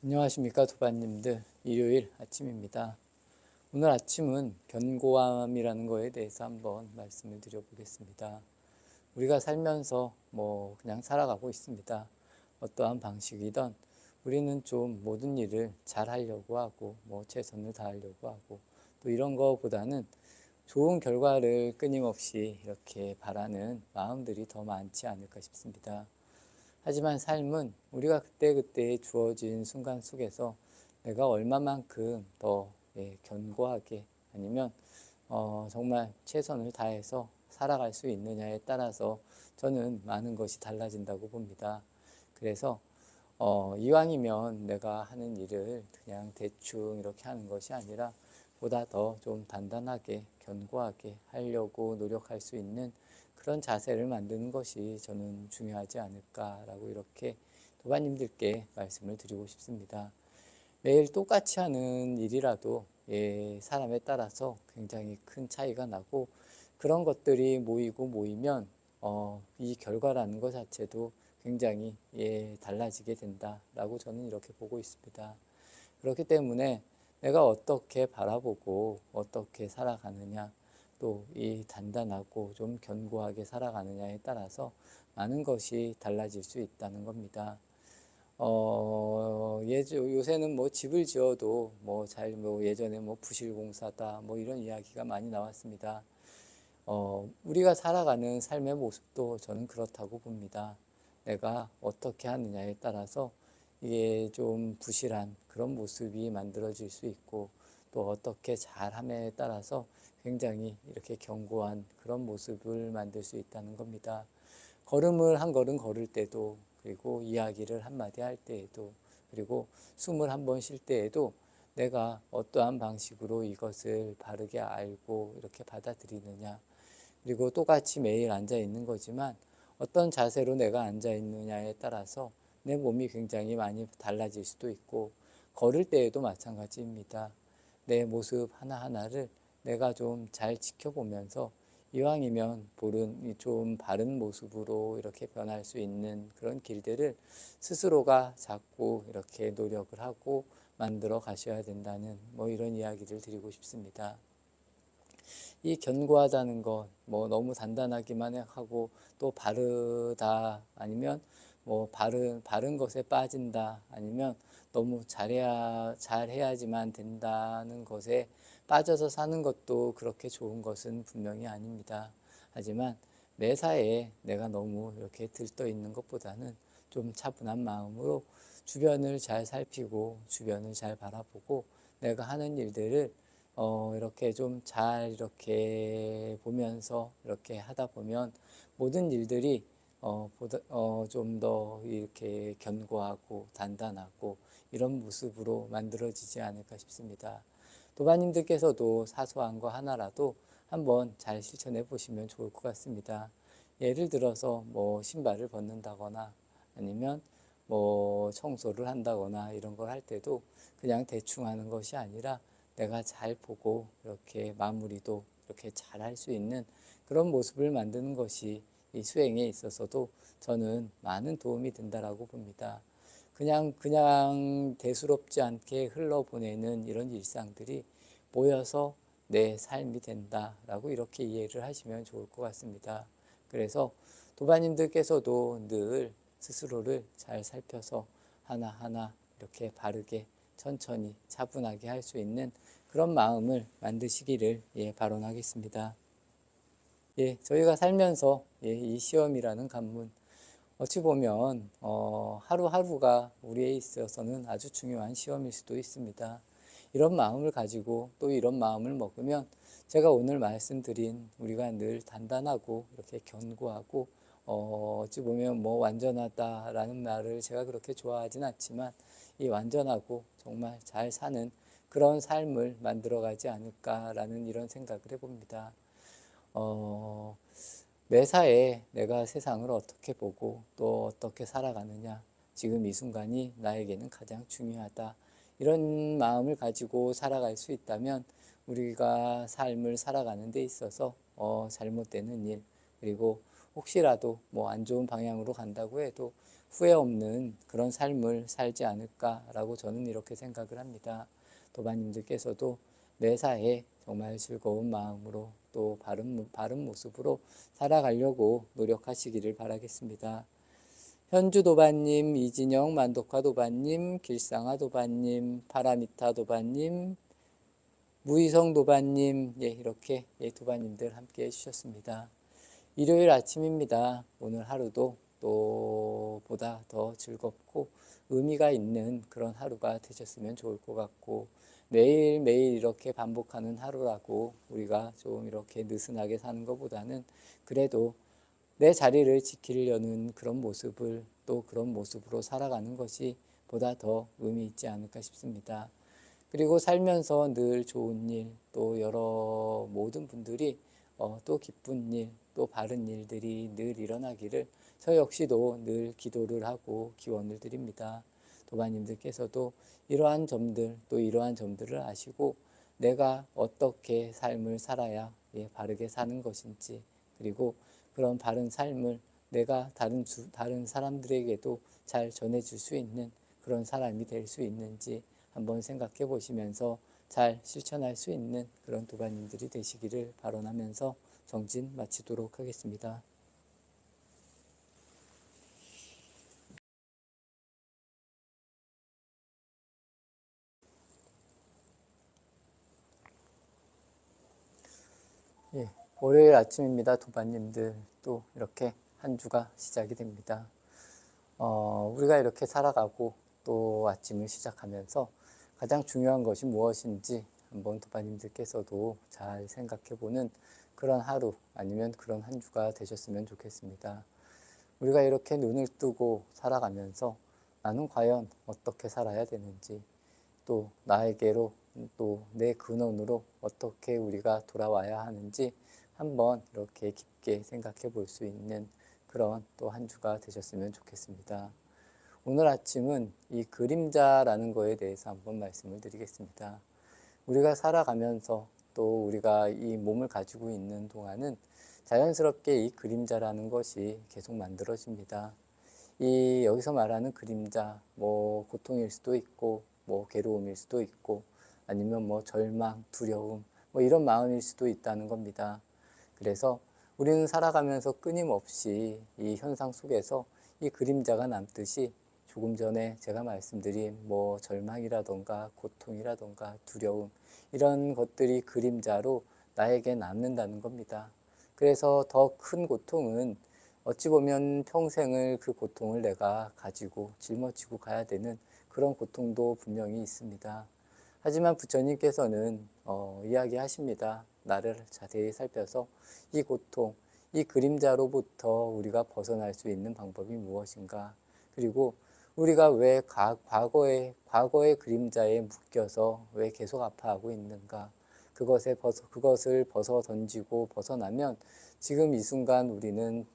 안녕하십니까 도반님들. 일요일 아침입니다. 오늘 아침은 견고함이라는 거에 대해서 한번 말씀을 드려보겠습니다. 우리가 살면서 그냥 살아가고 있습니다. 어떠한 방식이든 우리는 좀 모든 일을 잘 하려고 하고 최선을 다하려고 하고 또 이런 거보다는 좋은 결과를 끊임없이 이렇게 바라는 마음들이 더 많지 않을까 싶습니다. 하지만 삶은 우리가 그때그때 주어진 순간 속에서 내가 얼마만큼 더 견고하게 아니면 정말 최선을 다해서 살아갈 수 있느냐에 따라서 저는 많은 것이 달라진다고 봅니다. 그래서 이왕이면 내가 하는 일을 그냥 대충 이렇게 하는 것이 아니라 보다 더 좀 단단하게 견고하게 하려고 노력할 수 있는 그런 자세를 만드는 것이 저는 중요하지 않을까라고 이렇게 도반님들께 말씀을 드리고 싶습니다. 매일 똑같이 하는 일이라도 사람에 따라서 굉장히 큰 차이가 나고 그런 것들이 모이고 모이면 이 결과라는 것 자체도 굉장히 달라지게 된다라고 저는 이렇게 보고 있습니다. 그렇기 때문에 내가 어떻게 바라보고 어떻게 살아가느냐 또 이 단단하고 좀 견고하게 살아가느냐에 따라서 많은 것이 달라질 수 있다는 겁니다. 요새는 집을 지어도 예전에 부실공사다 이런 이야기가 많이 나왔습니다. 우리가 살아가는 삶의 모습도 저는 그렇다고 봅니다. 내가 어떻게 하느냐에 따라서 이게 좀 부실한 그런 모습이 만들어질 수 있고 또 어떻게 잘함에 따라서 굉장히 이렇게 견고한 그런 모습을 만들 수 있다는 겁니다. 걸음을 한 걸음 걸을 때도 그리고 이야기를 한마디 할 때에도 그리고 숨을 한 번 쉴 때에도 내가 어떠한 방식으로 이것을 바르게 알고 이렇게 받아들이느냐 그리고 똑같이 매일 앉아 있는 거지만 어떤 자세로 내가 앉아 있느냐에 따라서 내 몸이 굉장히 많이 달라질 수도 있고 걸을 때에도 마찬가지입니다. 내 모습 하나하나를 내가 좀 잘 지켜보면서 이왕이면 좀 바른 모습으로 이렇게 변할 수 있는 그런 길들을 스스로가 자꾸 이렇게 노력을 하고 만들어 가셔야 된다는 이런 이야기를 드리고 싶습니다. 이 견고하다는 것, 너무 단단하기만 하고 또 바르다 아니면 바른 것에 빠진다 아니면 너무 잘해야지만 된다는 것에 빠져서 사는 것도 그렇게 좋은 것은 분명히 아닙니다. 하지만 매사에 내가 너무 이렇게 들떠 있는 것보다는 좀 차분한 마음으로 주변을 잘 살피고 주변을 잘 바라보고 내가 하는 일들을 이렇게 좀 잘 이렇게 보면서 이렇게 하다 보면 모든 일들이 좀 더 이렇게 견고하고 단단하고 이런 모습으로 만들어지지 않을까 싶습니다. 도반님들께서도 사소한 거 하나라도 한번 잘 실천해 보시면 좋을 것 같습니다. 예를 들어서 신발을 벗는다거나 아니면 청소를 한다거나 이런 걸 할 때도 그냥 대충 하는 것이 아니라 내가 잘 보고 이렇게 마무리도 이렇게 잘 할 수 있는 그런 모습을 만드는 것이 이 수행에 있어서도 저는 많은 도움이 된다라고 봅니다. 그냥 대수롭지 않게 흘러보내는 이런 일상들이 모여서 내 삶이 된다라고 이렇게 이해를 하시면 좋을 것 같습니다. 그래서 도반님들께서도 늘 스스로를 잘 살펴서 하나하나 이렇게 바르게 천천히 차분하게 할 수 있는 그런 마음을 만드시기를 발언하겠습니다. 저희가 살면서 이 시험이라는 관문 어찌 보면 하루하루가 우리에 있어서는 아주 중요한 시험일 수도 있습니다. 이런 마음을 가지고 또 이런 마음을 먹으면 제가 오늘 말씀드린 우리가 늘 단단하고 이렇게 견고하고 어찌 보면 완전하다라는 말을 제가 그렇게 좋아하진 않지만 이 완전하고 정말 잘 사는 그런 삶을 만들어가지 않을까라는 이런 생각을 해봅니다. 매사에 내가 세상을 어떻게 보고 또 어떻게 살아가느냐 지금 이 순간이 나에게는 가장 중요하다 이런 마음을 가지고 살아갈 수 있다면 우리가 삶을 살아가는 데 있어서 잘못되는 일 그리고 혹시라도 뭐 안 좋은 방향으로 간다고 해도 후회 없는 그런 삶을 살지 않을까라고 저는 이렇게 생각을 합니다. 도반님들께서도 매사에 정말 즐거운 마음으로 또 바른 모습으로 살아가려고 노력하시기를 바라겠습니다. 현주 도반님, 이진영 만독화 도반님, 길상아 도반님, 파라미타 도반님, 무희성 도반님, 예, 이렇게 도반님들 함께 해주셨습니다. 일요일 아침입니다. 오늘 하루도 또 보다 더 즐겁고 의미가 있는 그런 하루가 되셨으면 좋을 것 같고, 매일매일 이렇게 반복하는 하루라고 우리가 좀 이렇게 느슨하게 사는 것보다는 그래도 내 자리를 지키려는 그런 모습을 또 그런 모습으로 살아가는 것이 보다 더 의미 있지 않을까 싶습니다. 그리고 살면서 늘 좋은 일, 또 여러 모든 분들이 또 기쁜 일, 또 바른 일들이 늘 일어나기를 저 역시도 늘 기도를 하고 기원을 드립니다. 도반님들께서도 이러한 점들, 또 이러한 점들을 아시고 내가 어떻게 삶을 살아야 바르게 사는 것인지, 그리고 그런 바른 삶을 내가 다른 사람들에게도 잘 전해줄 수 있는 그런 사람이 될 수 있는지 한번 생각해 보시면서 잘 실천할 수 있는 그런 도반님들이 되시기를 발언하면서 정진 마치도록 하겠습니다. 예, 월요일 아침입니다. 도반님들 또 이렇게 한 주가 시작이 됩니다. 우리가 이렇게 살아가고 또 아침을 시작하면서 가장 중요한 것이 무엇인지 한번 도반님들께서도 잘 생각해보는 그런 하루 아니면 그런 한 주가 되셨으면 좋겠습니다. 우리가 이렇게 눈을 뜨고 살아가면서 나는 과연 어떻게 살아야 되는지, 또 나에게로 또 내 근원으로 어떻게 우리가 돌아와야 하는지 한번 이렇게 깊게 생각해 볼 수 있는 그런 또 한 주가 되셨으면 좋겠습니다. 오늘 아침은 이 그림자라는 거에 대해서 한번 말씀을 드리겠습니다. 우리가 살아가면서 또 우리가 이 몸을 가지고 있는 동안은 자연스럽게 이 그림자라는 것이 계속 만들어집니다. 이 여기서 말하는 그림자, 뭐 고통일 수도 있고, 뭐 괴로움일 수도 있고, 아니면 뭐 절망, 두려움, 뭐 이런 마음일 수도 있다는 겁니다. 그래서 우리는 살아가면서 끊임없이 이 현상 속에서 이 그림자가 남듯이 조금 전에 제가 말씀드린 뭐 절망이라던가 고통이라던가 두려움, 이런 것들이 그림자로 나에게 남는다는 겁니다. 그래서 더 큰 고통은 어찌 보면 평생을 그 고통을 내가 가지고 짊어지고 가야 되는 그런 고통도 분명히 있습니다. 하지만 부처님께서는 이야기하십니다. 나를 자세히 살펴서 이 고통, 이 그림자로부터 우리가 벗어날 수 있는 방법이 무엇인가? 그리고 우리가 왜 과거의 그림자에 묶여서 왜 계속 아파하고 있는가? 그것을 벗어 던지고 벗어나면 지금 이 순간 우리는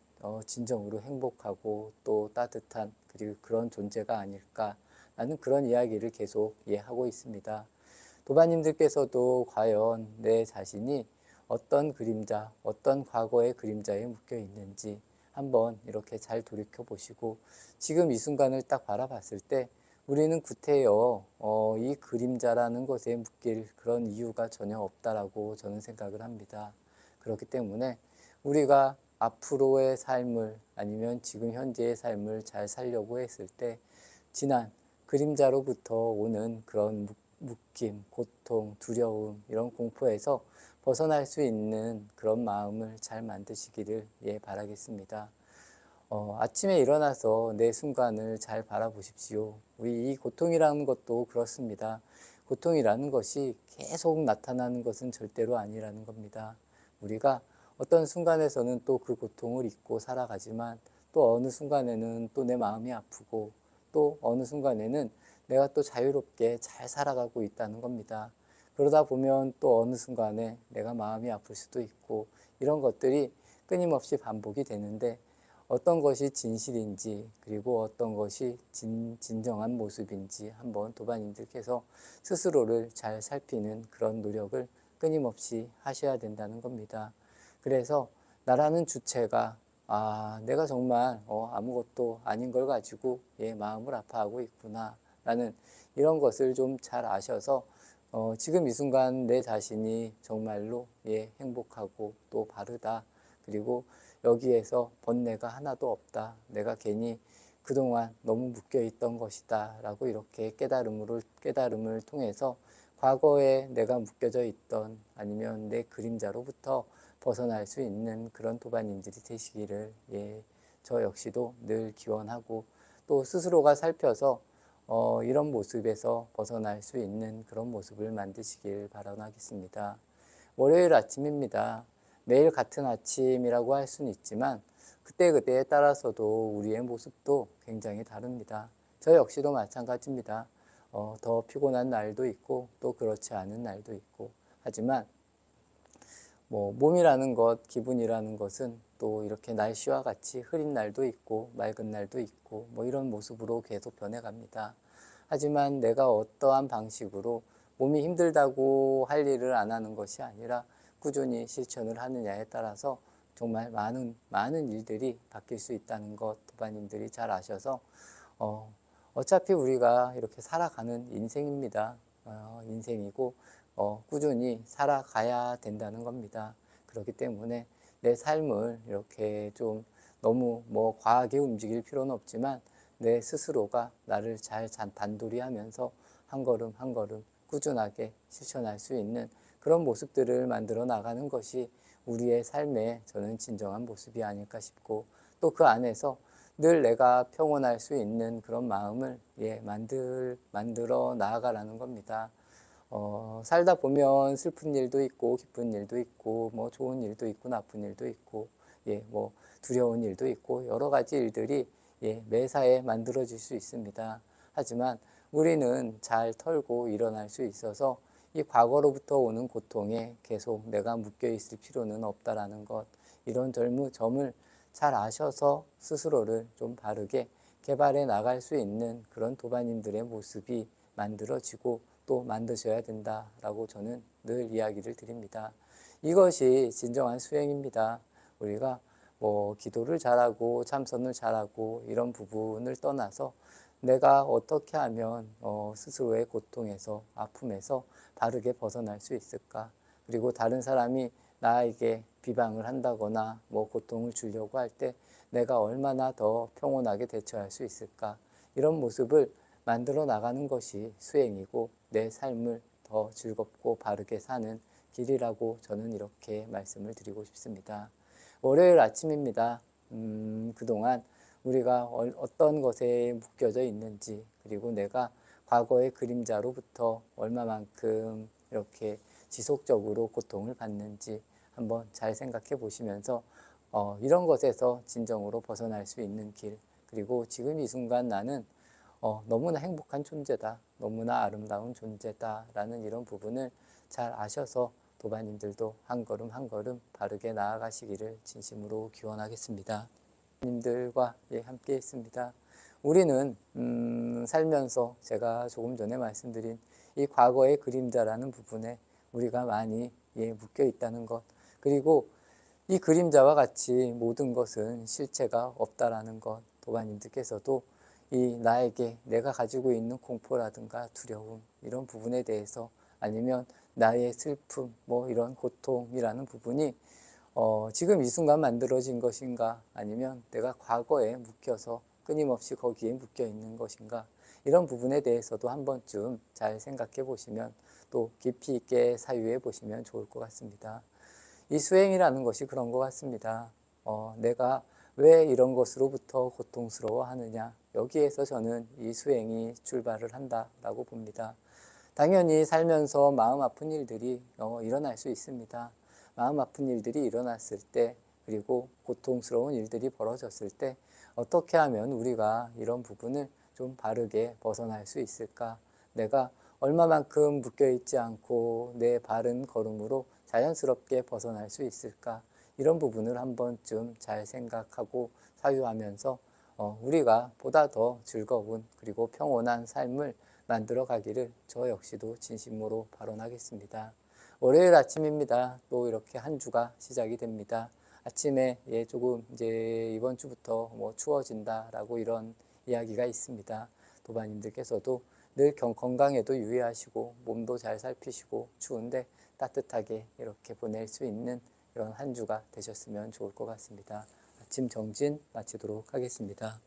진정으로 행복하고 또 따뜻한 그리고 그런 존재가 아닐까라는 그런 이야기를 계속 하고 있습니다. 도반님들께서도 과연 내 자신이 어떤 그림자, 어떤 과거의 그림자에 묶여 있는지 한번 이렇게 잘 돌이켜 보시고 지금 이 순간을 딱 바라봤을 때 우리는 구태여 이 그림자라는 것에 묶일 그런 이유가 전혀 없다라고 저는 생각을 합니다. 그렇기 때문에 우리가 앞으로의 삶을 아니면 지금 현재의 삶을 잘 살려고 했을 때 지난 그림자로부터 오는 그런 묶임, 고통, 두려움, 이런 공포에서 벗어날 수 있는 그런 마음을 잘 만드시기를 바라겠습니다. 아침에 일어나서 내 순간을 잘 바라보십시오. 우리 이 고통이라는 것도 그렇습니다. 고통이라는 것이 계속 나타나는 것은 절대로 아니라는 겁니다. 우리가 어떤 순간에서는 또 그 고통을 잊고 살아가지만 또 어느 순간에는 또 내 마음이 아프고 또 어느 순간에는 내가 또 자유롭게 잘 살아가고 있다는 겁니다. 그러다 보면 또 어느 순간에 내가 마음이 아플 수도 있고 이런 것들이 끊임없이 반복이 되는데 어떤 것이 진실인지 그리고 어떤 것이 진정한 모습인지 한번 도반님들께서 스스로를 잘 살피는 그런 노력을 끊임없이 하셔야 된다는 겁니다. 그래서 나라는 주체가 아, 내가 정말 아무것도 아닌 걸 가지고 마음을 아파하고 있구나 라는 이런 것을 좀 잘 아셔서 지금 이 순간 내 자신이 정말로 행복하고 또 바르다. 그리고 여기에서 번뇌가 하나도 없다. 내가 괜히 그동안 너무 묶여 있던 것이다 라고 이렇게 깨달음을 통해서 과거에 내가 묶여져 있던 아니면 내 그림자로부터 벗어날 수 있는 그런 도반님들이 되시기를 저 역시도 늘 기원하고 또 스스로가 살펴서 이런 모습에서 벗어날 수 있는 그런 모습을 만드시길 바라겠습니다. 월요일 아침입니다. 매일 같은 아침이라고 할 수는 있지만 그때그때에 따라서도 우리의 모습도 굉장히 다릅니다. 저 역시도 마찬가지입니다. 더 피곤한 날도 있고 또 그렇지 않은 날도 있고 하지만 몸이라는 것, 기분이라는 것은 또 이렇게 날씨와 같이 흐린 날도 있고 맑은 날도 있고 이런 모습으로 계속 변해갑니다. 하지만 내가 어떠한 방식으로 몸이 힘들다고 할 일을 안 하는 것이 아니라 꾸준히 실천을 하느냐에 따라서 정말 많은 일들이 바뀔 수 있다는 것 도반님들이 잘 아셔서 어차피 우리가 이렇게 살아가는 인생입니다. 인생이고 꾸준히 살아가야 된다는 겁니다. 그렇기 때문에 내 삶을 이렇게 좀 너무 과하게 움직일 필요는 없지만 내 스스로가 나를 잘 단도리하면서 한 걸음 한 걸음 꾸준하게 실천할 수 있는 그런 모습들을 만들어 나가는 것이 우리의 삶의 저는 진정한 모습이 아닐까 싶고 또 그 안에서 늘 내가 평온할 수 있는 그런 마음을 만들어 나아가라는 겁니다. 살다 보면 슬픈 일도 있고 기쁜 일도 있고 좋은 일도 있고 나쁜 일도 있고 두려운 일도 있고 여러 가지 일들이 매사에 만들어질 수 있습니다. 하지만 우리는 잘 털고 일어날 수 있어서 이 과거로부터 오는 고통에 계속 내가 묶여 있을 필요는 없다라는 것 이런 점을 잘 아셔서 스스로를 좀 바르게 개발해 나갈 수 있는 그런 도반님들의 모습이 만들어지고 또 만드셔야 된다라고 저는 늘 이야기를 드립니다. 이것이 진정한 수행입니다. 우리가 기도를 잘하고 참선을 잘하고 이런 부분을 떠나서 내가 어떻게 하면 스스로의 고통에서 아픔에서 바르게 벗어날 수 있을까? 그리고 다른 사람이 나에게 비방을 한다거나 고통을 주려고 할 때 내가 얼마나 더 평온하게 대처할 수 있을까? 이런 모습을 만들어 나가는 것이 수행이고 내 삶을 더 즐겁고 바르게 사는 길이라고 저는 이렇게 말씀을 드리고 싶습니다. 월요일 아침입니다. 그동안 우리가 어떤 것에 묶여져 있는지 그리고 내가 과거의 그림자로부터 얼마만큼 이렇게 지속적으로 고통을 받는지 한번 잘 생각해 보시면서 이런 것에서 진정으로 벗어날 수 있는 길 그리고 지금 이 순간 나는 너무나 행복한 존재다. 너무나 아름다운 존재다. 라는 이런 부분을 잘 아셔서 도반님들도 한 걸음 한 걸음 바르게 나아가시기를 진심으로 기원하겠습니다. 님들과 함께 했습니다. 우리는 살면서 제가 조금 전에 말씀드린 이 과거의 그림자라는 부분에 우리가 많이 묶여 있다는 것 그리고 이 그림자와 같이 모든 것은 실체가 없다라는 것 도반님들께서도 이 나에게 내가 가지고 있는 공포라든가 두려움 이런 부분에 대해서 아니면 나의 슬픔 이런 고통이라는 부분이 지금 이 순간 만들어진 것인가 아니면 내가 과거에 묶여서 끊임없이 거기에 묶여 있는 것인가 이런 부분에 대해서도 한 번쯤 잘 생각해 보시면 또 깊이 있게 사유해 보시면 좋을 것 같습니다. 이 수행이라는 것이 그런 것 같습니다. 내가 왜 이런 것으로부터 고통스러워 하느냐 여기에서 저는 이 수행이 출발을 한다라고 봅니다. 당연히 살면서 마음 아픈 일들이 일어날 수 있습니다. 마음 아픈 일들이 일어났을 때 그리고 고통스러운 일들이 벌어졌을 때 어떻게 하면 우리가 이런 부분을 좀 바르게 벗어날 수 있을까? 내가 얼마만큼 묶여있지 않고 내 바른 걸음으로 자연스럽게 벗어날 수 있을까? 이런 부분을 한 번쯤 잘 생각하고 사유하면서 우리가 보다 더 즐거운 그리고 평온한 삶을 만들어 가기를 저 역시도 진심으로 발언하겠습니다. 월요일 아침입니다. 또 이렇게 한 주가 시작이 됩니다. 아침에 조금 이제 이번 주부터 뭐 추워진다라고 이런 이야기가 있습니다. 도반님들께서도 늘 건강에도 유의하시고 몸도 잘 살피시고 추운데 따뜻하게 이렇게 보낼 수 있는 이런 한 주가 되셨으면 좋을 것 같습니다. 아침 정진 마치도록 하겠습니다.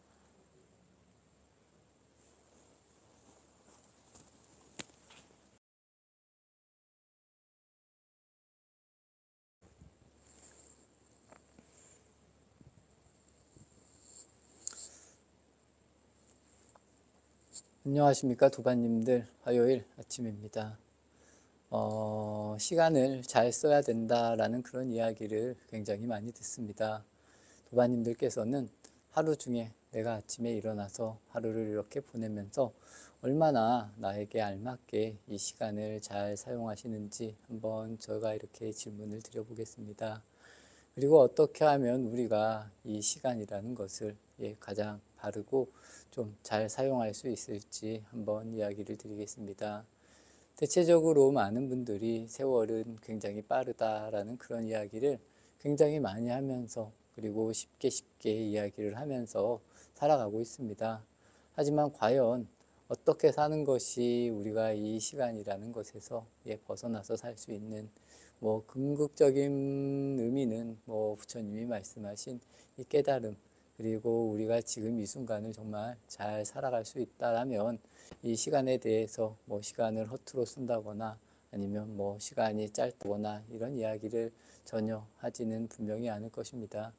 안녕하십니까 도반님들, 화요일 아침입니다. 시간을 잘 써야 된다라는 그런 이야기를 굉장히 많이 듣습니다. 도반님들께서는 하루 중에 내가 아침에 일어나서 하루를 이렇게 보내면서 얼마나 나에게 알맞게 이 시간을 잘 사용하시는지 한번 제가 이렇게 질문을 드려보겠습니다. 그리고 어떻게 하면 우리가 이 시간이라는 것을 가장 바르고 좀 잘 사용할 수 있을지 한번 이야기를 드리겠습니다. 대체적으로 많은 분들이 세월은 굉장히 빠르다라는 그런 이야기를 굉장히 많이 하면서 그리고 쉽게 이야기를 하면서 살아가고 있습니다. 하지만 과연 어떻게 사는 것이 우리가 이 시간이라는 것에서 벗어나서 살 수 있는 뭐 궁극적인 의미는 뭐 부처님이 말씀하신 이 깨달음 그리고 우리가 지금 이 순간을 정말 잘 살아갈 수 있다라면 이 시간에 대해서 뭐 시간을 허투루 쓴다거나 아니면 뭐 시간이 짧다거나 이런 이야기를 전혀 하지는 분명히 않을 것입니다.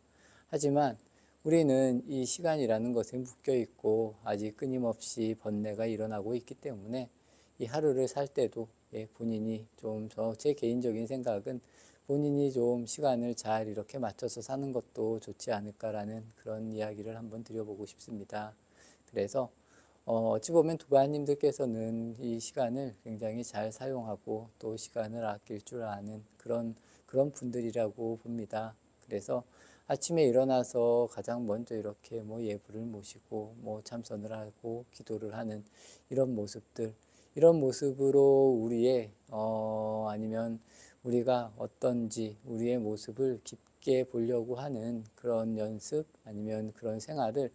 하지만 우리는 이 시간이라는 것에 묶여 있고 아직 끊임없이 번뇌가 일어나고 있기 때문에 이 하루를 살 때도 본인이 좀 제 개인적인 생각은 본인이 좀 시간을 잘 이렇게 맞춰서 사는 것도 좋지 않을까라는 그런 이야기를 한번 드려보고 싶습니다. 그래서 어찌 보면 도반님들께서는 이 시간을 굉장히 잘 사용하고 또 시간을 아낄 줄 아는 그런 분들이라고 봅니다. 그래서 아침에 일어나서 가장 먼저 이렇게 뭐 예불을 모시고 뭐 참선을 하고 기도를 하는 이런 모습들, 이런 모습으로 우리의 아니면 우리가 어떤지 우리의 모습을 깊게 보려고 하는 그런 연습 아니면 그런 생활을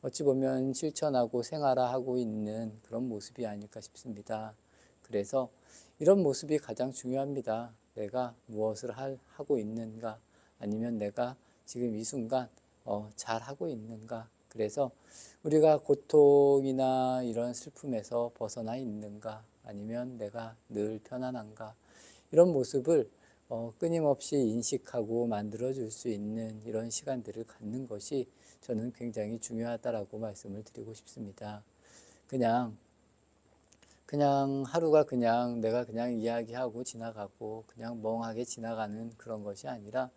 어찌 보면 실천하고 생활화하고 있는 그런 모습이 아닐까 싶습니다. 그래서 이런 모습이 가장 중요합니다. 내가 무엇을 하고 있는가 아니면 내가 지금 이 순간 잘 하고 있는가. 그래서 우리가 고통이나 이런 슬픔에서 벗어나 있는가 아니면 내가 늘 편안한가 이런 모습을 끊임없이 인식하고 만들어줄 수 있는 이런 시간들을 갖는 것이 저는 굉장히 중요하다라고 말씀을 드리고 싶습니다. 그냥 하루가 그냥 내가 그냥 이야기하고 지나가고 그냥 멍하게 지나가는 그런 것이 아니라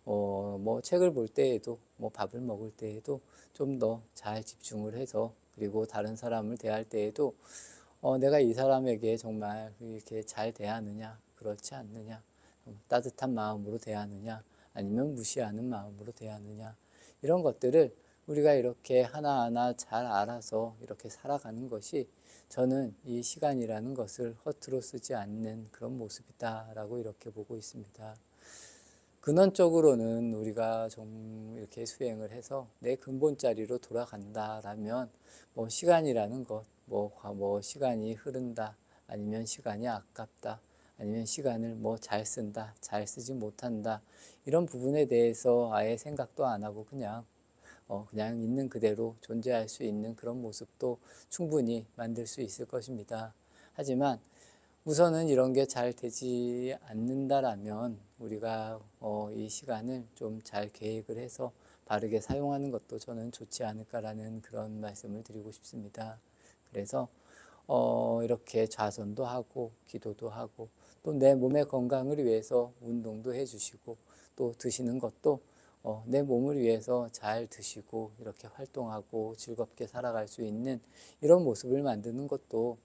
뭐 책을 볼 때에도 뭐 밥을 먹을 때에도 좀 더 잘 집중을 해서 그리고 다른 사람을 대할 때에도 내가 이 사람에게 정말 이렇게 잘 대하느냐 그렇지 않느냐 따뜻한 마음으로 대하느냐 아니면 무시하는 마음으로 대하느냐 이런 것들을 우리가 이렇게 하나하나 잘 알아서 이렇게 살아가는 것이 저는 이 시간이라는 것을 허투루 쓰지 않는 그런 모습이다라고 이렇게 보고 있습니다. 근원적으로는 우리가 좀 이렇게 수행을 해서 내 근본 자리로 돌아간다라면 뭐 시간이라는 것, 뭐 시간이 흐른다, 아니면 시간이 아깝다, 아니면 시간을 뭐 잘 쓴다, 잘 쓰지 못한다 이런 부분에 대해서 아예 생각도 안 하고 그냥 있는 그대로 존재할 수 있는 그런 모습도 충분히 만들 수 있을 것입니다. 하지만 우선은 이런 게 잘 되지 않는다라면 우리가 이 시간을 좀 잘 계획을 해서 바르게 사용하는 것도 저는 좋지 않을까라는 그런 말씀을 드리고 싶습니다. 그래서 이렇게 좌선도 하고 기도도 하고 또 내 몸의 건강을 위해서 운동도 해주시고 또 드시는 것도 내 몸을 위해서 잘 드시고 이렇게 활동하고 즐겁게 살아갈 수 있는 이런 모습을 만드는 것도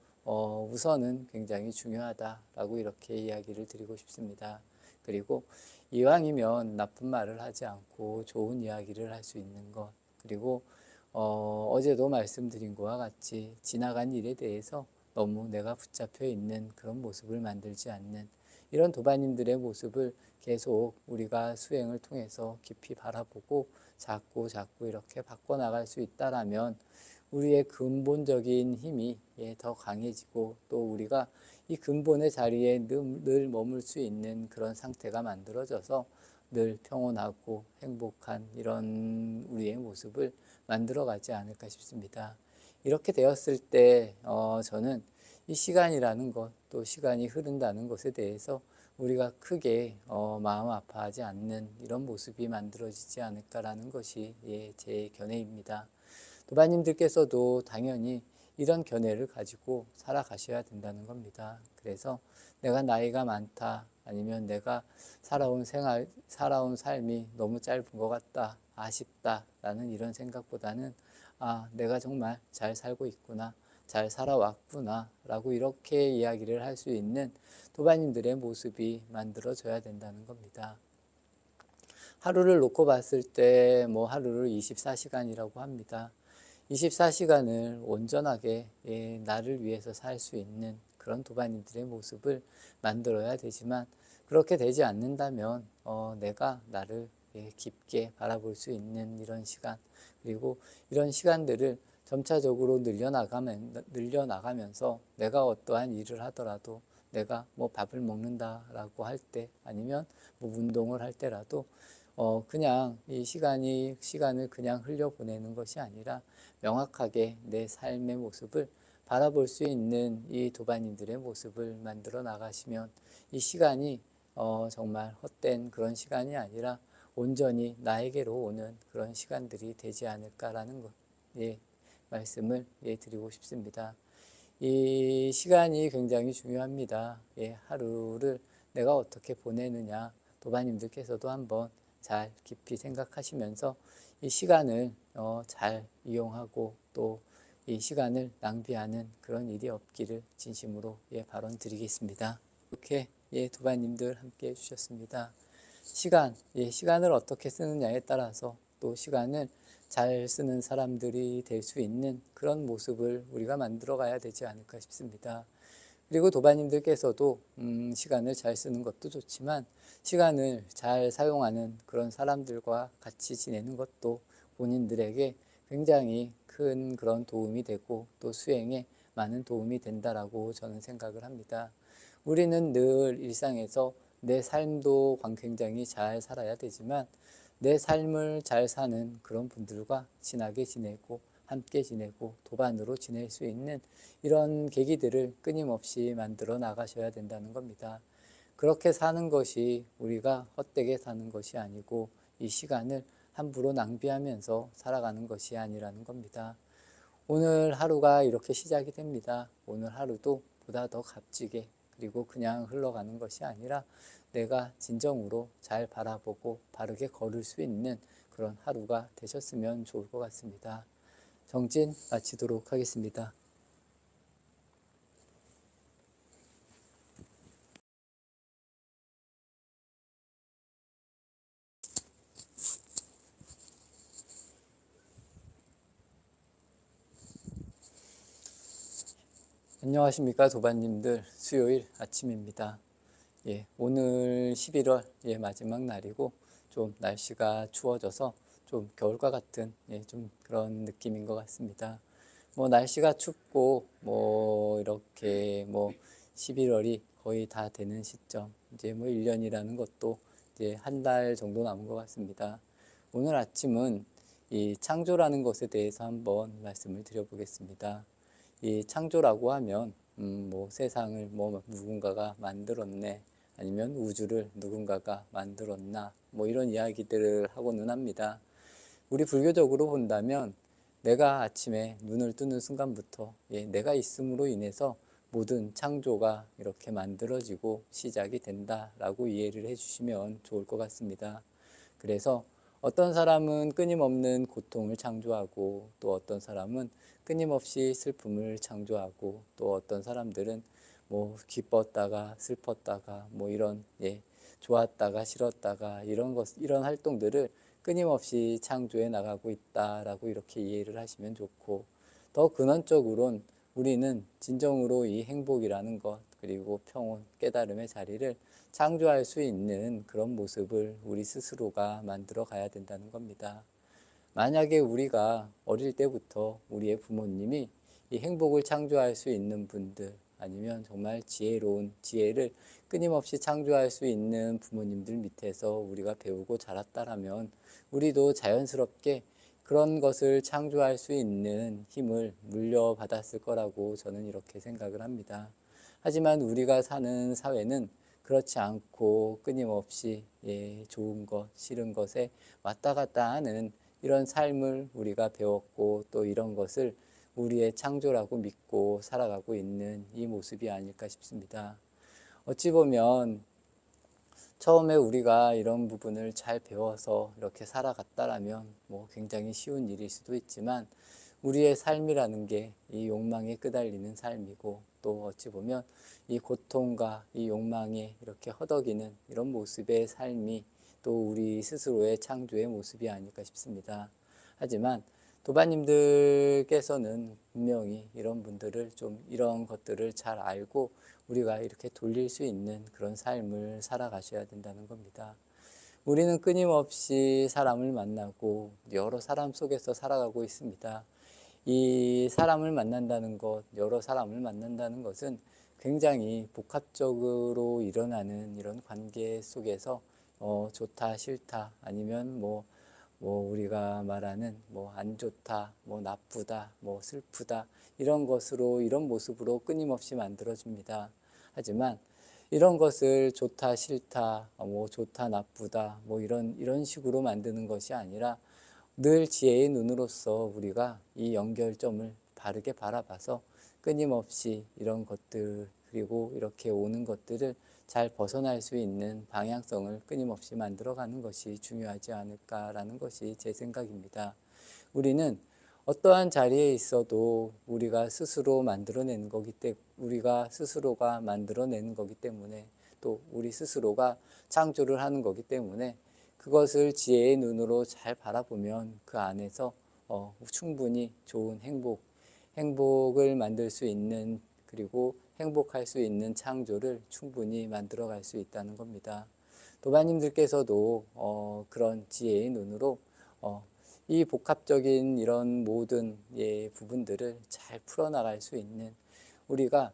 우선은 굉장히 중요하다라고 이렇게 이야기를 드리고 싶습니다. 그리고 이왕이면 나쁜 말을 하지 않고 좋은 이야기를 할 수 있는 것 그리고 어제도 말씀드린 것과 같이 지나간 일에 대해서 너무 내가 붙잡혀 있는 그런 모습을 만들지 않는 이런 도반님들의 모습을 계속 우리가 수행을 통해서 깊이 바라보고 자꾸 이렇게 바꿔나갈 수 있다라면 우리의 근본적인 힘이 더 강해지고 또 우리가 이 근본의 자리에 늘 머물 수 있는 그런 상태가 만들어져서 늘 평온하고 행복한 이런 우리의 모습을 만들어가지 않을까 싶습니다. 이렇게 되었을 때 저는 이 시간이라는 것, 또 시간이 흐른다는 것에 대해서 우리가 크게 마음 아파하지 않는 이런 모습이 만들어지지 않을까라는 것이 제 견해입니다. 도반님들께서도 당연히 이런 견해를 가지고 살아가셔야 된다는 겁니다. 그래서 내가 나이가 많다, 아니면 내가 살아온 삶이 너무 짧은 것 같다, 아쉽다라는 이런 생각보다는 내가 정말 잘 살고 있구나, 잘 살아왔구나 라고 이렇게 이야기를 할 수 있는 도반님들의 모습이 만들어져야 된다는 겁니다. 하루를 놓고 봤을 때 하루를 24시간이라고 합니다. 24시간을 온전하게 나를 위해서 살 수 있는 그런 도반님들의 모습을 만들어야 되지만 그렇게 되지 않는다면 내가 나를 깊게 바라볼 수 있는 이런 시간, 그리고 이런 시간들을 점차적으로 늘려나가면서 내가 어떠한 일을 하더라도 내가 밥을 먹는다라고 할 때, 아니면 운동을 할 때라도 그냥 이 시간을 그냥 흘려보내는 것이 아니라 명확하게 내 삶의 모습을 바라볼 수 있는 이 도반님들의 모습을 만들어 나가시면 이 시간이 정말 헛된 그런 시간이 아니라 온전히 나에게로 오는 그런 시간들이 되지 않을까라는 것, 말씀을 드리고 싶습니다. 이 시간이 굉장히 중요합니다. 하루를 내가 어떻게 보내느냐, 도반님들께서도 한번 잘 깊이 생각하시면서 이 시간을 잘 이용하고 또 이 시간을 낭비하는 그런 일이 없기를 진심으로 발언 드리겠습니다. 이렇게 도반님들 함께 해주셨습니다. 시간을 어떻게 쓰느냐에 따라서 또 시간을 잘 쓰는 사람들이 될 수 있는 그런 모습을 우리가 만들어 가야 되지 않을까 싶습니다. 그리고 도반님들께서도 시간을 잘 쓰는 것도 좋지만 시간을 잘 사용하는 그런 사람들과 같이 지내는 것도 본인들에게 굉장히 큰 그런 도움이 되고 또 수행에 많은 도움이 된다라고 저는 생각을 합니다. 우리는 늘 일상에서 내 삶도 굉장히 잘 살아야 되지만 내 삶을 잘 사는 그런 분들과 친하게 지내고 함께 지내고 도반으로 지낼 수 있는 이런 계기들을 끊임없이 만들어 나가셔야 된다는 겁니다. 그렇게 사는 것이 우리가 헛되게 사는 것이 아니고 이 시간을 함부로 낭비하면서 살아가는 것이 아니라는 겁니다. 오늘 하루가 이렇게 시작이 됩니다. 오늘 하루도 보다 더 값지게, 그리고 그냥 흘러가는 것이 아니라 내가 진정으로 잘 바라보고 바르게 걸을 수 있는 그런 하루가 되셨으면 좋을 것 같습니다. 정진 마치도록 하겠습니다. 안녕하십니까 도반님들, 수요일 아침입니다. 오늘 11월 마지막 날이고 좀 날씨가 추워져서 좀 겨울과 같은 좀 그런 느낌인 것 같습니다. 날씨가 춥고 이렇게 11월이 거의 다 되는 시점, 이제 1년이라는 것도 이제 한 달 정도 남은 것 같습니다. 오늘 아침은 이 창조라는 것에 대해서 한번 말씀을 드려보겠습니다. 이 창조라고 하면 세상을 누군가가 만들었네, 아니면 우주를 누군가가 만들었나, 이런 이야기들을 하고는 합니다. 우리 불교적으로 본다면 내가 아침에 눈을 뜨는 순간부터 내가 있음으로 인해서 모든 창조가 이렇게 만들어지고 시작이 된다라고 이해를 해주시면 좋을 것 같습니다. 그래서 어떤 사람은 끊임없는 고통을 창조하고 또 어떤 사람은 끊임없이 슬픔을 창조하고 또 어떤 사람들은 기뻤다가 슬펐다가 이런 좋았다가 싫었다가 이런 활동들을 끊임없이 창조해 나가고 있다라고 이렇게 이해를 하시면 좋고, 더 근원적으로는 우리는 진정으로 이 행복이라는 것, 그리고 평온, 깨달음의 자리를 창조할 수 있는 그런 모습을 우리 스스로가 만들어 가야 된다는 겁니다. 만약에 우리가 어릴 때부터 우리의 부모님이 이 행복을 창조할 수 있는 분들, 아니면 정말 지혜로운 지혜를 끊임없이 창조할 수 있는 부모님들 밑에서 우리가 배우고 자랐다라면 우리도 자연스럽게 그런 것을 창조할 수 있는 힘을 물려받았을 거라고 저는 이렇게 생각을 합니다. 하지만 우리가 사는 사회는 그렇지 않고 끊임없이 좋은 것, 싫은 것에 왔다 갔다 하는 이런 삶을 우리가 배웠고, 또 이런 것을 우리의 창조라고 믿고 살아가고 있는 이 모습이 아닐까 싶습니다. 어찌 보면 처음에 우리가 이런 부분을 잘 배워서 이렇게 살아갔다라면 굉장히 쉬운 일일 수도 있지만, 우리의 삶이라는 게 이 욕망에 끄달리는 삶이고, 또 어찌 보면 이 고통과 이 욕망에 이렇게 허덕이는 이런 모습의 삶이 또 우리 스스로의 창조의 모습이 아닐까 싶습니다. 하지만 도반님들께서는 분명히 이런 분들을 좀 이런 것들을 잘 알고 우리가 이렇게 돌릴 수 있는 그런 삶을 살아가셔야 된다는 겁니다. 우리는 끊임없이 사람을 만나고 여러 사람 속에서 살아가고 있습니다. 이 사람을 만난다는 것, 여러 사람을 만난다는 것은 굉장히 복합적으로 일어나는 이런 관계 속에서 좋다, 싫다, 아니면 우리가 말하는 안 좋다, 나쁘다, 슬프다, 이런 것으로, 이런 모습으로 끊임없이 만들어집니다. 하지만 이런 것을 좋다, 싫다, 좋다, 나쁘다, 이런 식으로 만드는 것이 아니라 늘 지혜의 눈으로서 우리가 이 연결점을 바르게 바라봐서 끊임없이 이런 것들, 그리고 이렇게 오는 것들을 잘 벗어날 수 있는 방향성을 끊임없이 만들어가는 것이 중요하지 않을까라는 것이 제 생각입니다. 우리는 어떠한 자리에 있어도 우리가 스스로 만들어내는 우리가 스스로가 만들어내는 거기 때문에, 또 우리 스스로가 창조를 하는 거기 때문에, 그것을 지혜의 눈으로 잘 바라보면 그 안에서 충분히 좋은 행복을 만들 수 있는, 그리고 행복할 수 있는 창조를 충분히 만들어갈 수 있다는 겁니다. 도반님들께서도 그런 지혜의 눈으로 이 복합적인 이런 모든 부분들을 잘 풀어나갈 수 있는, 우리가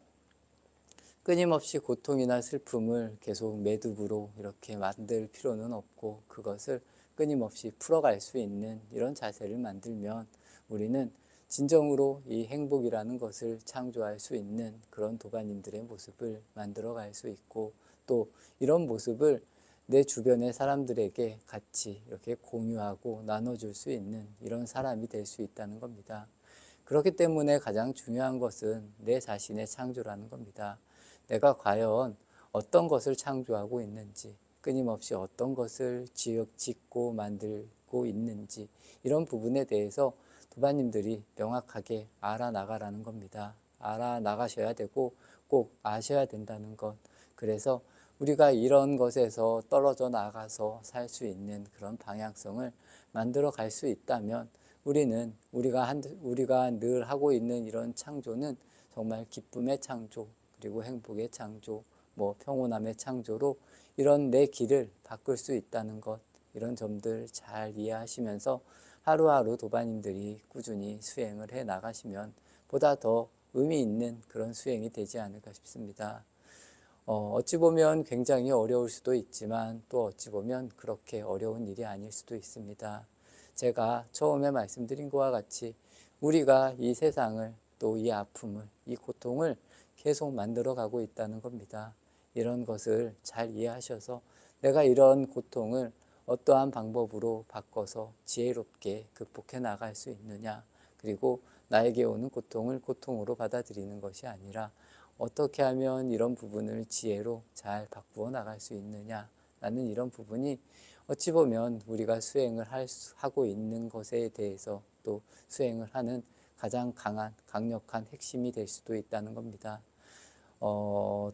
끊임없이 고통이나 슬픔을 계속 매듭으로 이렇게 만들 필요는 없고, 그것을 끊임없이 풀어갈 수 있는 이런 자세를 만들면 우리는 진정으로 이 행복이라는 것을 창조할 수 있는 그런 도반님들의 모습을 만들어갈 수 있고, 또 이런 모습을 내 주변의 사람들에게 같이 이렇게 공유하고 나눠줄 수 있는 이런 사람이 될 수 있다는 겁니다. 그렇기 때문에 가장 중요한 것은 내 자신의 창조라는 겁니다. 내가 과연 어떤 것을 창조하고 있는지, 끊임없이 어떤 것을 짓고 만들고 있는지, 이런 부분에 대해서 도반님들이 명확하게 알아나가라는 겁니다. 알아나가셔야 되고 꼭 아셔야 된다는 것. 그래서 우리가 이런 것에서 떨어져 나가서 살 수 있는 그런 방향성을 만들어 갈 수 있다면, 우리가 늘 하고 있는 이런 창조는 정말 기쁨의 창조, 그리고 행복의 창조, 평온함의 창조로 이런 내 길을 바꿀 수 있다는 것, 이런 점들 잘 이해하시면서 하루하루 도반님들이 꾸준히 수행을 해 나가시면 보다 더 의미 있는 그런 수행이 되지 않을까 싶습니다. 어찌 보면 굉장히 어려울 수도 있지만, 또 어찌 보면 그렇게 어려운 일이 아닐 수도 있습니다. 제가 처음에 말씀드린 것과 같이 우리가 이 세상을, 또 이 아픔을, 이 고통을 계속 만들어가고 있다는 겁니다. 이런 것을 잘 이해하셔서 내가 이런 고통을 어떠한 방법으로 바꿔서 지혜롭게 극복해 나갈 수 있느냐, 그리고 나에게 오는 고통을 고통으로 받아들이는 것이 아니라 어떻게 하면 이런 부분을 지혜로 잘 바꾸어 나갈 수 있느냐라는 이런 부분이 어찌 보면 우리가 수행을 하고 있는 것에 대해서, 또 수행을 하는 가장 강력한 핵심이 될 수도 있다는 겁니다.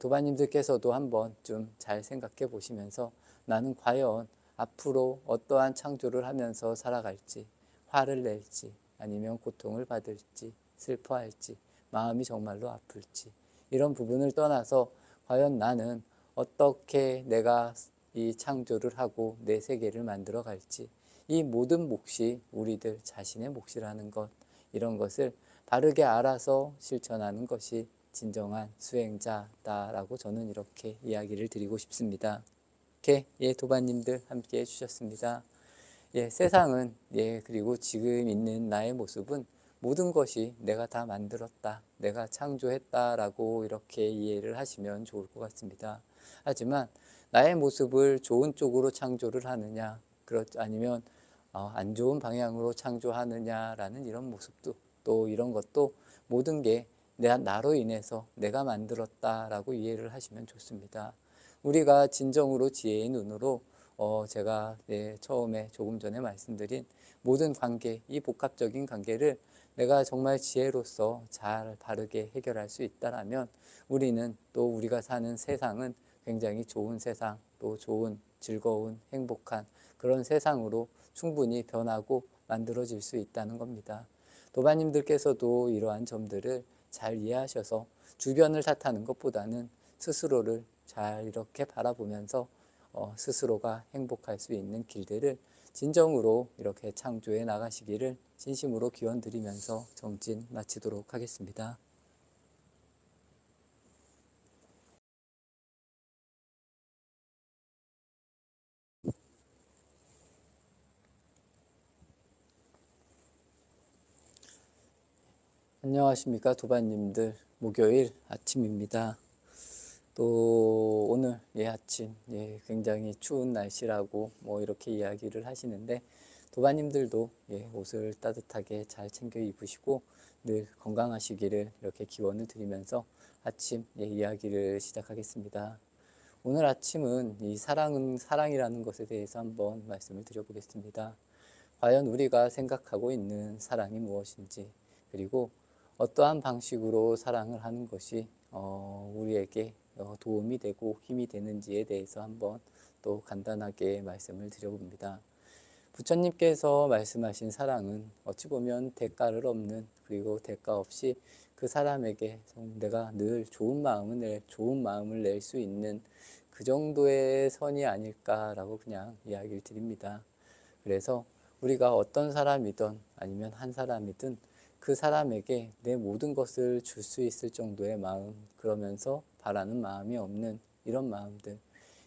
도반님들께서도 한번 좀 잘 생각해 보시면서 나는 과연 앞으로 어떠한 창조를 하면서 살아갈지, 화를 낼지, 아니면 고통을 받을지, 슬퍼할지, 마음이 정말로 아플지, 이런 부분을 떠나서 과연 나는 어떻게 내가 이 창조를 하고 내 세계를 만들어 갈지, 이 모든 몫이 우리들 자신의 몫이라는 것, 이런 것을 바르게 알아서 실천하는 것이 진정한 수행자다라고 저는 이렇게 이야기를 드리고 싶습니다. 이렇게 도반님들 함께 해주셨습니다. 세상은 그리고 지금 있는 나의 모습은 모든 것이 내가 다 만들었다, 내가 창조했다라고 이렇게 이해를 하시면 좋을 것 같습니다. 하지만 나의 모습을 좋은 쪽으로 창조를 하느냐, 아니면 안 좋은 방향으로 창조하느냐라는 이런 모습도, 또 이런 것도 모든 게 나로 인해서 내가 만들었다라고 이해를 하시면 좋습니다. 우리가 진정으로 지혜의 눈으로 제가 처음에 조금 전에 말씀드린 모든 관계, 이 복합적인 관계를 내가 정말 지혜로서 잘 바르게 해결할 수 있다라면 우리는, 또 우리가 사는 세상은 굉장히 좋은 세상, 또 좋은 즐거운 행복한 그런 세상으로 충분히 변하고 만들어질 수 있다는 겁니다. 도반님들께서도 이러한 점들을 잘 이해하셔서 주변을 탓하는 것보다는 스스로를 잘 이렇게 바라보면서 스스로가 행복할 수 있는 길들을 진정으로 이렇게 창조해 나가시기를 진심으로 기원드리면서 정진 마치도록 하겠습니다. 안녕하십니까 도반님들, 목요일 아침입니다. 또 오늘 아침 굉장히 추운 날씨라고 뭐 이렇게 이야기를 하시는데, 도반님들도 옷을 따뜻하게 잘 챙겨 입으시고 늘 건강하시기를 이렇게 기원을 드리면서 아침 이야기를 시작하겠습니다. 오늘 아침은 이 사랑은 사랑이라는 것에 대해서 한번 말씀을 드려보겠습니다. 과연 우리가 생각하고 있는 사랑이 무엇인지, 그리고 어떠한 방식으로 사랑을 하는 것이 우리에게 도움이 되고 힘이 되는지에 대해서 한번 또 간단하게 말씀을 드려봅니다. 부처님께서 말씀하신 사랑은 어찌 보면 대가를 없는, 그리고 대가 없이 그 사람에게 내가 늘 좋은 마음을 낼 수 있는 그 정도의 선이 아닐까라고 그냥 이야기를 드립니다. 그래서 우리가 어떤 사람이든 아니면 한 사람이든 그 사람에게 내 모든 것을 줄 수 있을 정도의 마음, 그러면서 바라는 마음이 없는 이런 마음들,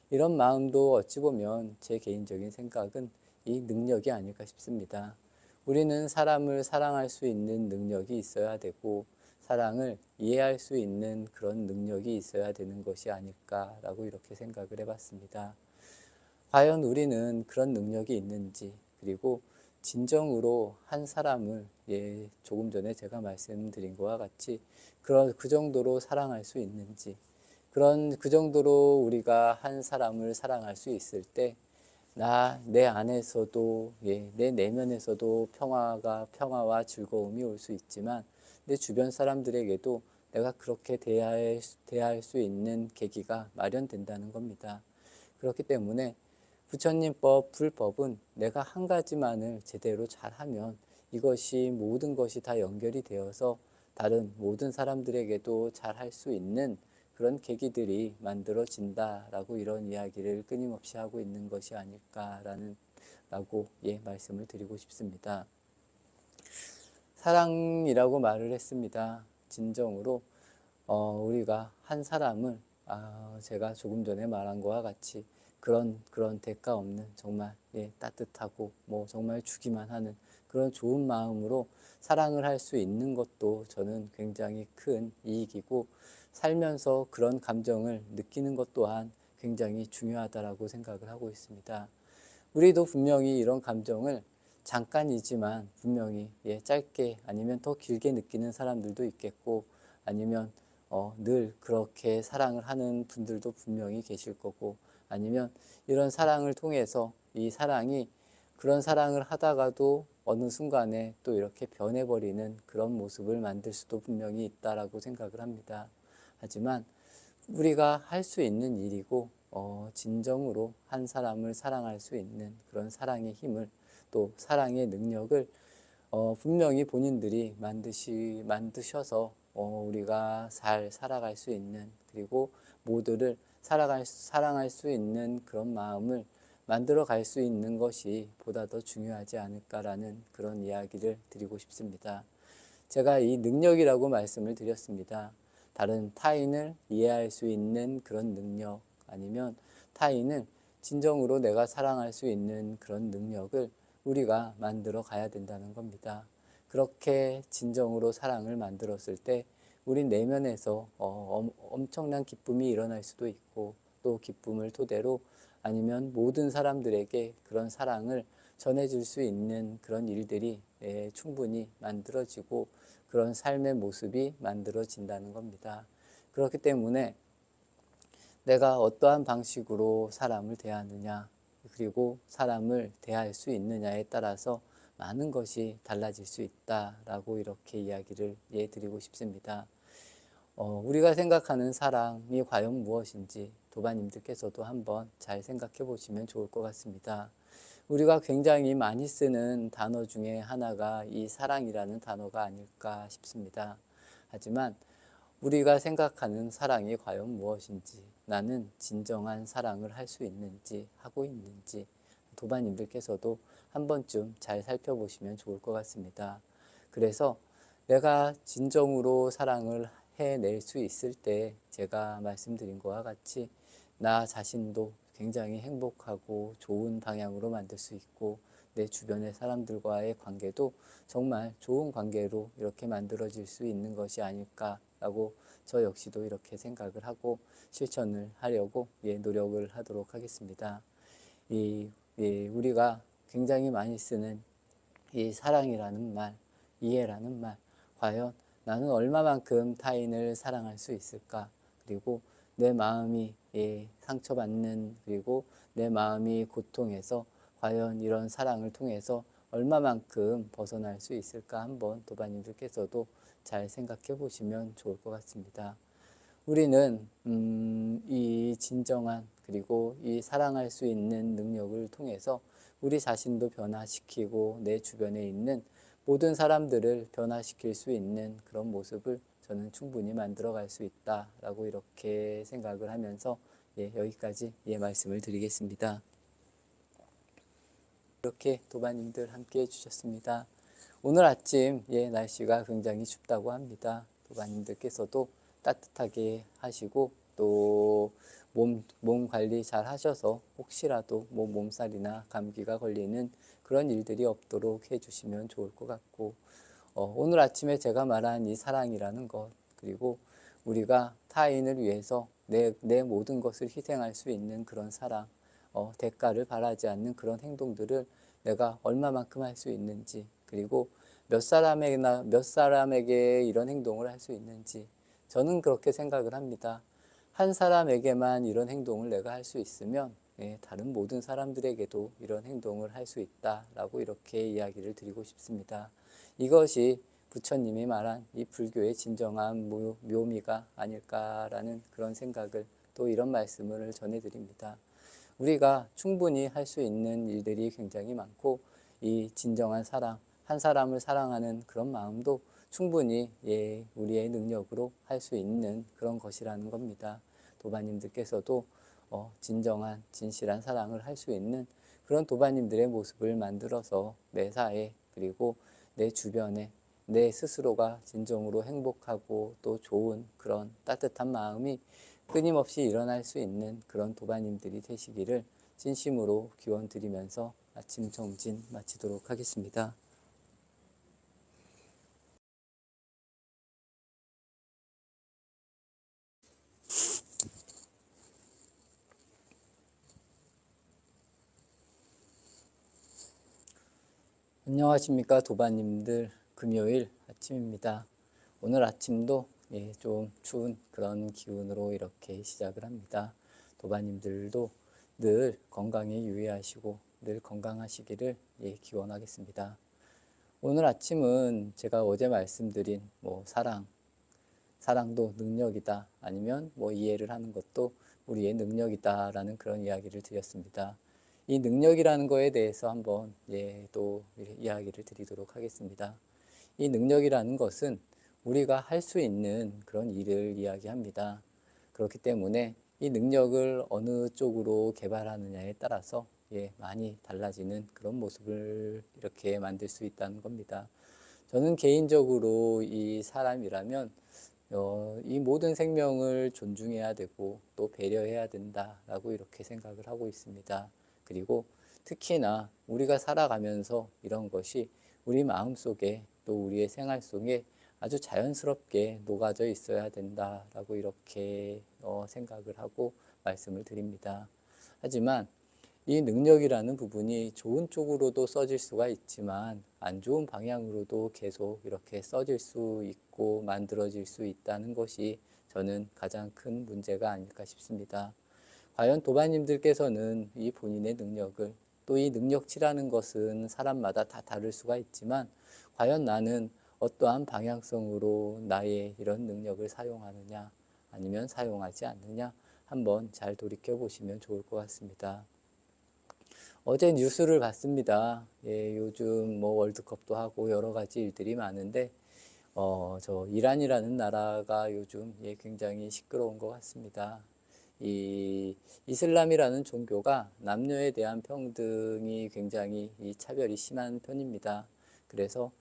이런 마음도 어찌 보면 제 개인적인 생각은 이 능력이 아닐까 싶습니다. 우리는 사람을 사랑할 수 있는 능력이 있어야 되고, 사랑을 이해할 수 있는 그런 능력이 있어야 되는 것이 아닐까라고 이렇게 생각을 해봤습니다. 과연 우리는 그런 능력이 있는지, 그리고 진정으로 한 사람을 조금 전에 제가 말씀드린 것과 같이 그 정도로 사랑할 수 있는지, 그 정도로 우리가 한 사람을 사랑할 수 있을 때 내 안에서도 내 내면에서도 평화와 즐거움이 올 수 있지만, 내 주변 사람들에게도 내가 그렇게 대할 수 있는 계기가 마련된다는 겁니다. 그렇기 때문에 부처님법, 불법은 내가 한 가지만을 제대로 잘하면 이것이 모든 것이 다 연결이 되어서 다른 모든 사람들에게도 잘할 수 있는 그런 계기들이 만들어진다라고 이런 이야기를 끊임없이 하고 있는 것이 아닐까라고 말씀을 드리고 싶습니다. 사랑이라고 말을 했습니다. 진정으로 우리가 한 사람을 제가 조금 전에 말한 것과 같이 그런 대가 없는 정말 따뜻하고 뭐 정말 주기만 하는 그런 좋은 마음으로 사랑을 할 수 있는 것도 저는 굉장히 큰 이익이고, 살면서 그런 감정을 느끼는 것 또한 굉장히 중요하다라고 생각을 하고 있습니다. 우리도 분명히 이런 감정을 잠깐이지만 분명히 짧게 아니면 더 길게 느끼는 사람들도 있겠고, 아니면 늘 그렇게 사랑을 하는 분들도 분명히 계실 거고, 아니면 이런 사랑을 통해서 이 사랑이 그런 사랑을 하다가도 어느 순간에 또 이렇게 변해버리는 그런 모습을 만들 수도 분명히 있다라고 생각을 합니다. 하지만 우리가 할 수 있는 일이고, 진정으로 한 사람을 사랑할 수 있는 그런 사랑의 힘을, 또 사랑의 능력을 분명히 본인들이 만드셔서 우리가 잘 살아갈 수 있는, 그리고 모두를 사랑할 수 있는 그런 마음을 만들어 갈 수 있는 것이 보다 더 중요하지 않을까라는 그런 이야기를 드리고 싶습니다. 제가 이 능력이라고 말씀을 드렸습니다. 다른 타인을 이해할 수 있는 그런 능력, 아니면 타인을 진정으로 내가 사랑할 수 있는 그런 능력을 우리가 만들어 가야 된다는 겁니다. 그렇게 진정으로 사랑을 만들었을 때 우리 내면에서 엄청난 기쁨이 일어날 수도 있고, 또 기쁨을 토대로 아니면 모든 사람들에게 그런 사랑을 전해줄 수 있는 그런 일들이 충분히 만들어지고, 그런 삶의 모습이 만들어진다는 겁니다. 그렇기 때문에 내가 어떠한 방식으로 사람을 대하느냐, 그리고 사람을 대할 수 있느냐에 따라서 많은 것이 달라질 수 있다라고 이렇게 이야기를 드리고 싶습니다. 우리가 생각하는 사랑이 과연 무엇인지 도반님들께서도 한번 잘 생각해 보시면 좋을 것 같습니다. 우리가 굉장히 많이 쓰는 단어 중에 하나가 이 사랑이라는 단어가 아닐까 싶습니다. 하지만 우리가 생각하는 사랑이 과연 무엇인지, 나는 진정한 사랑을 할 수 있는지, 하고 있는지 도반님들께서도 한 번쯤 잘 살펴보시면 좋을 것 같습니다. 그래서 내가 진정으로 사랑을 해낼 수 있을 때 제가 말씀드린 것과 같이 나 자신도 굉장히 행복하고 좋은 방향으로 만들 수 있고, 내 주변의 사람들과의 관계도 정말 좋은 관계로 이렇게 만들어질 수 있는 것이 아닐까라고 저 역시도 이렇게 생각을 하고 실천을 하려고 노력을 하도록 하겠습니다. 우리가 굉장히 많이 쓰는 이 사랑이라는 말, 이해라는 말, 과연 나는 얼마만큼 타인을 사랑할 수 있을까? 그리고 내 마음이 상처받는, 그리고 내 마음이 고통해서 과연 이런 사랑을 통해서 얼마만큼 벗어날 수 있을까? 한번 도반님들께서도 잘 생각해 보시면 좋을 것 같습니다. 우리는 이 진정한, 그리고 이 사랑할 수 있는 능력을 통해서 우리 자신도 변화시키고 내 주변에 있는 모든 사람들을 변화시킬 수 있는 그런 모습을 저는 충분히 만들어 갈 수 있다라고 이렇게 생각을 하면서 여기까지 말씀을 드리겠습니다. 이렇게 도반님들 함께 해주셨습니다. 오늘 아침 날씨가 굉장히 춥다고 합니다. 도반님들께서도 따뜻하게 하시고 또 몸 관리 잘 하셔서 혹시라도 몸살이나 감기가 걸리는 그런 일들이 없도록 해주시면 좋을 것 같고, 오늘 아침에 제가 말한 이 사랑이라는 것, 그리고 우리가 타인을 위해서 내 모든 것을 희생할 수 있는 그런 사랑, 대가를 바라지 않는 그런 행동들을 내가 얼마만큼 할 수 있는지, 그리고 몇 사람에게 이런 행동을 할 수 있는지, 저는 그렇게 생각을 합니다. 한 사람에게만 이런 행동을 내가 할 수 있으면 다른 모든 사람들에게도 이런 행동을 할 수 있다라고 이렇게 이야기를 드리고 싶습니다. 이것이 부처님이 말한 이 불교의 진정한 묘미가 아닐까라는 그런 생각을, 또 이런 말씀을 전해드립니다. 우리가 충분히 할 수 있는 일들이 굉장히 많고, 이 진정한 사랑, 한 사람을 사랑하는 그런 마음도 충분히 우리의 능력으로 할 수 있는 그런 것이라는 겁니다. 도반님들께서도 진정한 진실한 사랑을 할 수 있는 그런 도반님들의 모습을 만들어서 매사에, 그리고 내 주변에 내 스스로가 진정으로 행복하고 또 좋은 그런 따뜻한 마음이 끊임없이 일어날 수 있는 그런 도반님들이 되시기를 진심으로 기원 드리면서 아침 정진 마치도록 하겠습니다. 안녕하십니까 도반님들, 금요일 아침입니다. 오늘 아침도 좀 추운 그런 기운으로 이렇게 시작을 합니다. 도반님들도 늘 건강에 유의하시고 늘 건강하시기를 기원하겠습니다. 오늘 아침은 제가 어제 말씀드린 사랑도 능력이다, 아니면 이해를 하는 것도 우리의 능력이다 라는 그런 이야기를 드렸습니다. 이 능력이라는 거에 대해서 한번 또 이야기를 드리도록 하겠습니다. 이 능력이라는 것은 우리가 할 수 있는 그런 일을 이야기합니다. 그렇기 때문에 이 능력을 어느 쪽으로 개발하느냐에 따라서 많이 달라지는 그런 모습을 이렇게 만들 수 있다는 겁니다. 저는 개인적으로 이 사람이라면 이 모든 생명을 존중해야 되고 또 배려해야 된다라고 이렇게 생각을 하고 있습니다. 그리고 특히나 우리가 살아가면서 이런 것이 우리 마음속에 또 우리의 생활 속에 아주 자연스럽게 녹아져 있어야 된다라고 이렇게 생각을 하고 말씀을 드립니다. 하지만 이 능력이라는 부분이 좋은 쪽으로도 써질 수가 있지만 안 좋은 방향으로도 계속 이렇게 써질 수 있고 만들어질 수 있다는 것이 저는 가장 큰 문제가 아닐까 싶습니다. 과연 도반님들께서는 이 본인의 능력을 또 이 능력치라는 것은 사람마다 다 다를 수가 있지만 과연 나는 어떠한 방향성으로 나의 이런 능력을 사용하느냐 아니면 사용하지 않느냐 한번 잘 돌이켜 보시면 좋을 것 같습니다. 어제 뉴스를 봤습니다. 요즘 뭐 월드컵도 하고 여러 가지 일들이 많은데 저 이란이라는 나라가 요즘 굉장히 시끄러운 것 같습니다. 이 이슬람이라는 종교가 남녀에 대한 평등이 굉장히 이 차별이 심한 편입니다. 그래서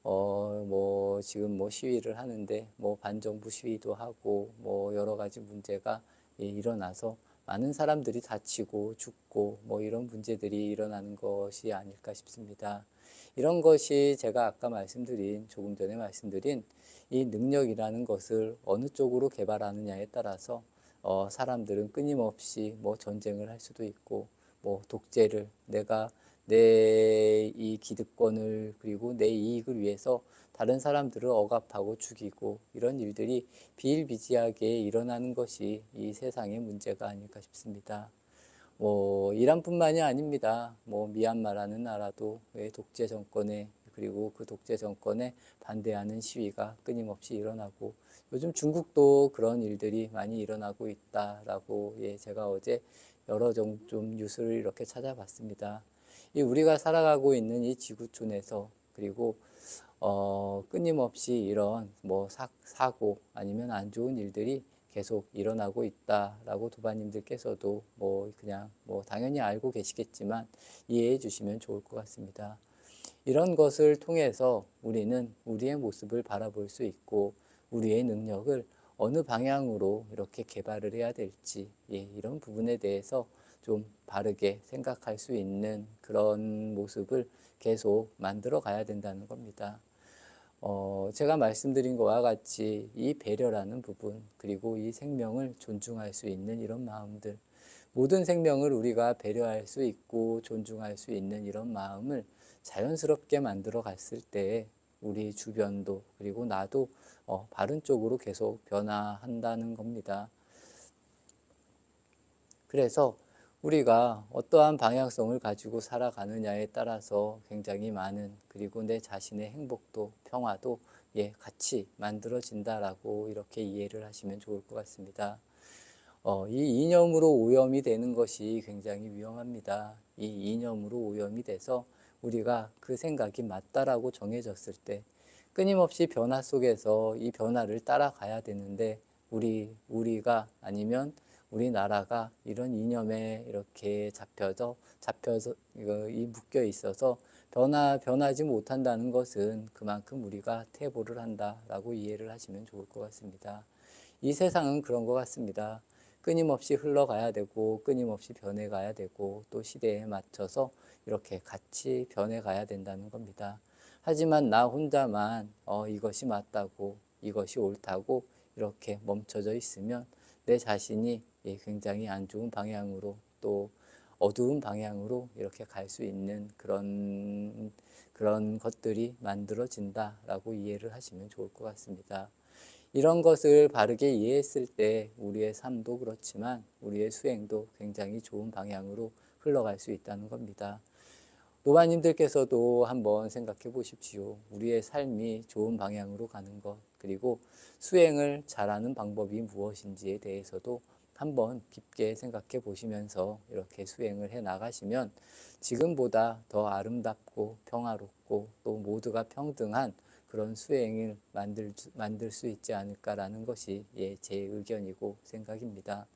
뭐 지금 뭐 시위를 하는데 뭐 반정부 시위도 하고 뭐 여러 가지 문제가 일어나서 많은 사람들이 다치고 죽고 뭐 이런 문제들이 일어나는 것이 아닐까 싶습니다. 이런 것이 제가 아까 조금 전에 말씀드린 이 능력이라는 것을 어느 쪽으로 개발하느냐에 따라서 사람들은 끊임없이 뭐 전쟁을 할 수도 있고 뭐 독재를 내가 내 이 기득권을 그리고 내 이익을 위해서 다른 사람들을 억압하고 죽이고 이런 일들이 비일비재하게 일어나는 것이 이 세상의 문제가 아닐까 싶습니다. 뭐 이란뿐만이 아닙니다. 뭐 미얀마라는 나라도 독재 정권에 그리고 그 독재 정권에 반대하는 시위가 끊임없이 일어나고 요즘 중국도 그런 일들이 많이 일어나고 있다라고 제가 어제 여러 좀 뉴스를 이렇게 찾아봤습니다. 이 우리가 살아가고 있는 이 지구촌에서 그리고 끊임없이 이런 뭐 사고 아니면 안 좋은 일들이 계속 일어나고 있다라고 도반님들께서도 뭐 그냥 뭐 당연히 알고 계시겠지만 이해해 주시면 좋을 것 같습니다. 이런 것을 통해서 우리는 우리의 모습을 바라볼 수 있고 우리의 능력을 어느 방향으로 이렇게 개발을 해야 될지 이런 부분에 대해서 좀 바르게 생각할 수 있는 그런 모습을 계속 만들어 가야 된다는 겁니다. 제가 말씀드린 것과 같이 이 배려라는 부분 그리고 이 생명을 존중할 수 있는 이런 마음들 모든 생명을 우리가 배려할 수 있고 존중할 수 있는 이런 마음을 자연스럽게 만들어 갔을 때 우리 주변도 그리고 나도 바른 쪽으로 계속 변화한다는 겁니다. 그래서 우리가 어떠한 방향성을 가지고 살아가느냐에 따라서 굉장히 많은 그리고 내 자신의 행복도 평화도 같이 만들어진다라고 이렇게 이해를 하시면 좋을 것 같습니다. 이 이념으로 오염이 되는 것이 굉장히 위험합니다. 이 이념으로 오염이 돼서 우리가 그 생각이 맞다라고 정해졌을 때 끊임없이 변화 속에서 이 변화를 따라가야 되는데 우리가 아니면 우리나라가 이런 이념에 이렇게 잡혀서 이 묶여 있어서 변하지 못한다는 것은 그만큼 우리가 퇴보를 한다라고 이해를 하시면 좋을 것 같습니다. 이 세상은 그런 것 같습니다. 끊임없이 흘러가야 되고 끊임없이 변해가야 되고 또 시대에 맞춰서 이렇게 같이 변해가야 된다는 겁니다. 하지만 나 혼자만 이것이 맞다고 이것이 옳다고 이렇게 멈춰져 있으면 내 자신이 굉장히 안 좋은 방향으로 또 어두운 방향으로 이렇게 갈 수 있는 그런 것들이 만들어진다라고 이해를 하시면 좋을 것 같습니다. 이런 것을 바르게 이해했을 때 우리의 삶도 그렇지만 우리의 수행도 굉장히 좋은 방향으로 흘러갈 수 있다는 겁니다. 노바님들께서도 한번 생각해 보십시오. 우리의 삶이 좋은 방향으로 가는 것 그리고 수행을 잘하는 방법이 무엇인지에 대해서도 한번 깊게 생각해 보시면서 이렇게 수행을 해 나가시면 지금보다 더 아름답고 평화롭고 또 모두가 평등한 그런 수행을 만들 수 있지 않을까라는 것이 제 의견이고 생각입니다.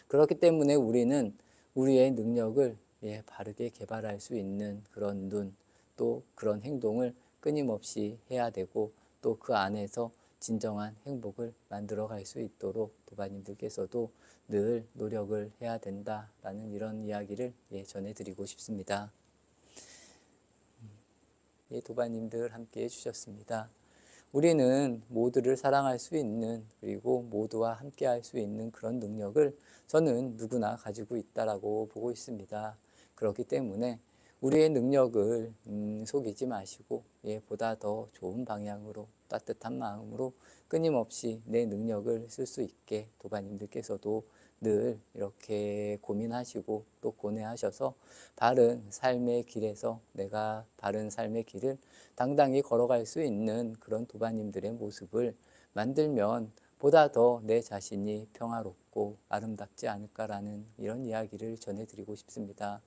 그렇기 때문에 우리는 우리의 능력을 바르게 개발할 수 있는 그런 눈, 또 그런 행동을 끊임없이 해야 되고 또 그 안에서 진정한 행복을 만들어 갈 수 있도록 도바님들께서도 늘 노력을 해야 된다라는 이런 이야기를 전해드리고 싶습니다. 도바님들 함께 해주셨습니다. 우리는 모두를 사랑할 수 있는, 그리고 모두와 함께 할 수 있는 그런 능력을 저는 누구나 가지고 있다라고 보고 있습니다. 그렇기 때문에 우리의 능력을 속이지 마시고 보다 더 좋은 방향으로 따뜻한 마음으로 끊임없이 내 능력을 쓸 수 있게 도바님들께서도 늘 이렇게 고민하시고 또 고뇌하셔서 바른 삶의 길에서 내가 바른 삶의 길을 당당히 걸어갈 수 있는 그런 도바님들의 모습을 만들면 보다 더 내 자신이 평화롭고 아름답지 않을까라는 이런 이야기를 전해드리고 싶습니다.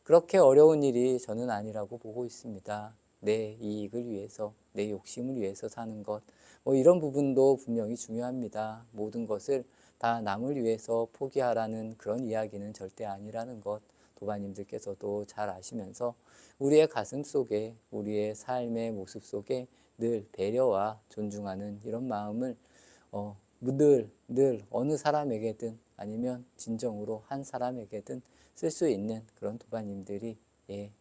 그렇게 어려운 일이 저는 아니라고 보고 있습니다. 내 이익을 위해서, 내 욕심을 위해서 사는 것, 이런 부분도 분명히 중요합니다. 모든 것을 다 남을 위해서 포기하라는 그런 이야기는 절대 아니라는 것, 도바님들께서도 잘 아시면서 우리의 가슴 속에, 우리의 삶의 모습 속에 늘 배려와 존중하는 이런 마음을 늘 어느 사람에게든 아니면 진정으로 한 사람에게든 쓸 수 있는 그런 도바님들이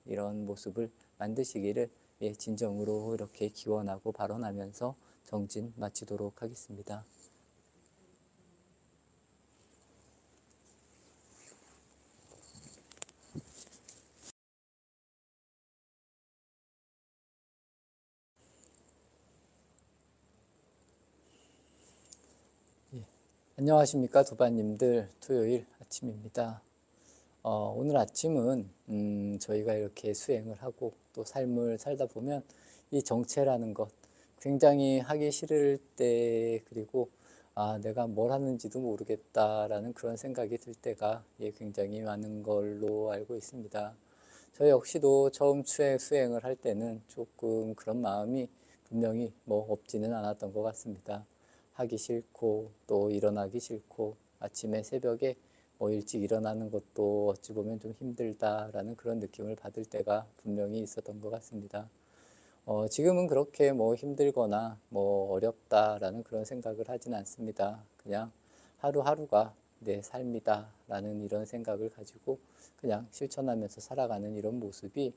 이런 모습을 만드시기를 진정으로 이렇게 기원하고 발언하면서 정진 마치도록 하겠습니다. 안녕하십니까 도바님들. 토요일 아침입니다. 오늘 아침은 저희가 이렇게 수행을 하고 또 삶을 살다 보면 이 정체라는 것 굉장히 하기 싫을 때, 그리고 내가 뭘 하는지도 모르겠다라는 그런 생각이 들 때가 굉장히 많은 걸로 알고 있습니다. 저 역시도 처음 수행을 할 때는 조금 그런 마음이 분명히 없지는 않았던 것 같습니다. 하기 싫고 또 일어나기 싫고 아침에 새벽에 일찍 일어나는 것도 어찌 보면 좀 힘들다라는 그런 느낌을 받을 때가 분명히 있었던 것 같습니다. 지금은 그렇게 힘들거나 어렵다라는 그런 생각을 하진 않습니다. 그냥 하루하루가 내 삶이다라는 이런 생각을 가지고 그냥 실천하면서 살아가는 이런 모습이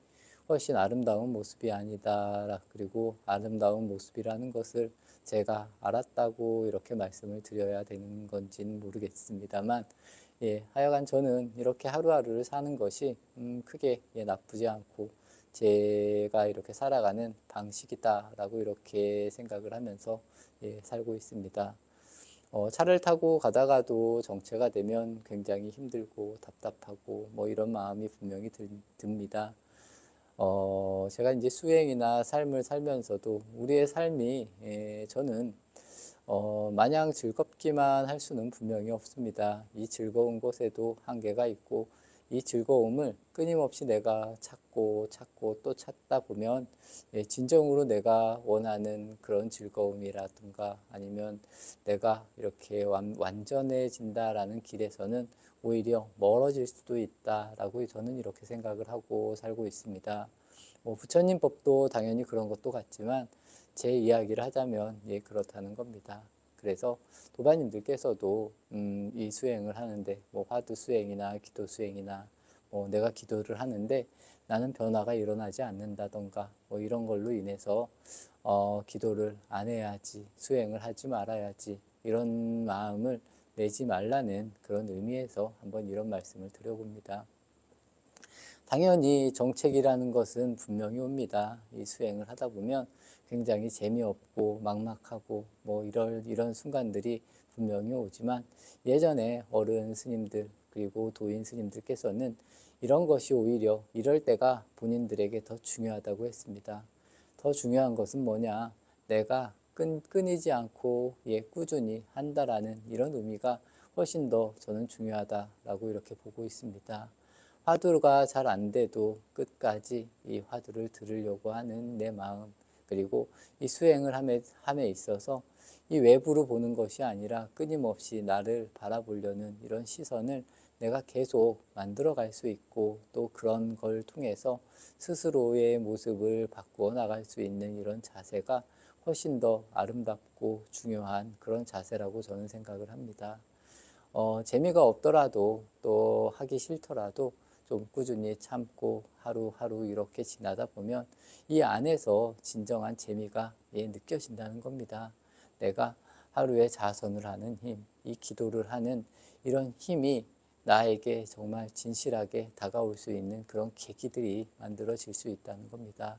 훨씬 아름다운 모습이 아니다. 그리고 아름다운 모습이라는 것을 제가 알았다고 이렇게 말씀을 드려야 되는 건지는 모르겠습니다만, 하여간 저는 이렇게 하루하루를 사는 것이 크게 나쁘지 않고 제가 이렇게 살아가는 방식이다라고 이렇게 생각을 하면서 살고 있습니다. 차를 타고 가다가도 정체가 되면 굉장히 힘들고 답답하고 이런 마음이 분명히 듭니다. 제가 이제 수행이나 삶을 살면서도 우리의 삶이 저는 마냥 즐겁기만 할 수는 분명히 없습니다. 이 즐거운 것에도 한계가 있고 이 즐거움을 끊임없이 내가 찾고 또 찾다 보면 진정으로 내가 원하는 그런 즐거움이라든가 아니면 내가 이렇게 완전해진다라는 길에서는 오히려 멀어질 수도 있다라고 저는 이렇게 생각을 하고 살고 있습니다. 부처님 법도 당연히 그런 것도 같지만 제 이야기를 하자면 그렇다는 겁니다. 그래서 도바님들께서도 이 수행을 하는데 화두 수행이나 기도 수행이나 내가 기도를 하는데 나는 변화가 일어나지 않는다던가 이런 걸로 인해서 기도를 안 해야지, 수행을 하지 말아야지 이런 마음을 내지 말라는 그런 의미에서 한번 이런 말씀을 드려봅니다. 당연히 정책이라는 것은 분명히 옵니다. 이 수행을 하다 보면 굉장히 재미없고 막막하고 이런 순간들이 분명히 오지만 예전에 어른 스님들 그리고 도인 스님들께서는 이런 것이 오히려 이럴 때가 본인들에게 더 중요하다고 했습니다. 더 중요한 것은 뭐냐? 내가 끊이지 않고 꾸준히 한다라는 이런 의미가 훨씬 더 저는 중요하다라고 이렇게 보고 있습니다. 화두가 잘 안 돼도 끝까지 이 화두를 들으려고 하는 내 마음, 그리고 이 수행을 함에 있어서 이 외부로 보는 것이 아니라 끊임없이 나를 바라보려는 이런 시선을 내가 계속 만들어 갈 수 있고, 또 그런 걸 통해서 스스로의 모습을 바꾸어 나갈 수 있는 이런 자세가 훨씬 더 아름답고 중요한 그런 자세라고 저는 생각을 합니다. 재미가 없더라도 또 하기 싫더라도 좀 꾸준히 참고 하루하루 이렇게 지나다 보면 이 안에서 진정한 재미가 느껴진다는 겁니다. 내가 하루에 자선을 하는 힘, 이 기도를 하는 이런 힘이 나에게 정말 진실하게 다가올 수 있는 그런 계기들이 만들어질 수 있다는 겁니다.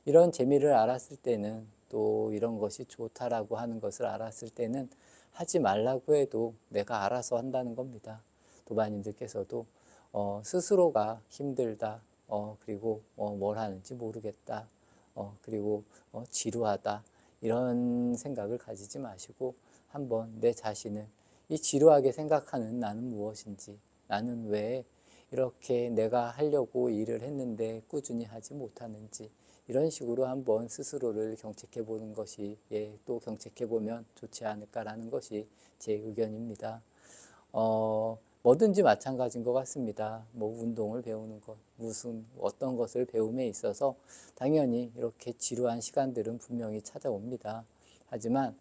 이런 재미를 알았을 때는, 또 이런 것이 좋다라고 하는 것을 알았을 때는 하지 말라고 해도 내가 알아서 한다는 겁니다. 도반님들께서도 스스로가 힘들다, 그리고 뭘 하는지 모르겠다, 그리고 지루하다, 이런 생각을 가지지 마시고 한번 내 자신을, 이 지루하게 생각하는 나는 무엇인지, 나는 왜 이렇게 내가 하려고 일을 했는데 꾸준히 하지 못하는지, 이런 식으로 한번 스스로를 경책해 보는 것이, 또 경책해 보면 좋지 않을까라는 것이 제 의견입니다. 뭐든지 마찬가지인 것 같습니다. 뭐 운동을 배우는 것, 어떤 것을 배움에 있어서 당연히 이렇게 지루한 시간들은 분명히 찾아옵니다. 하지만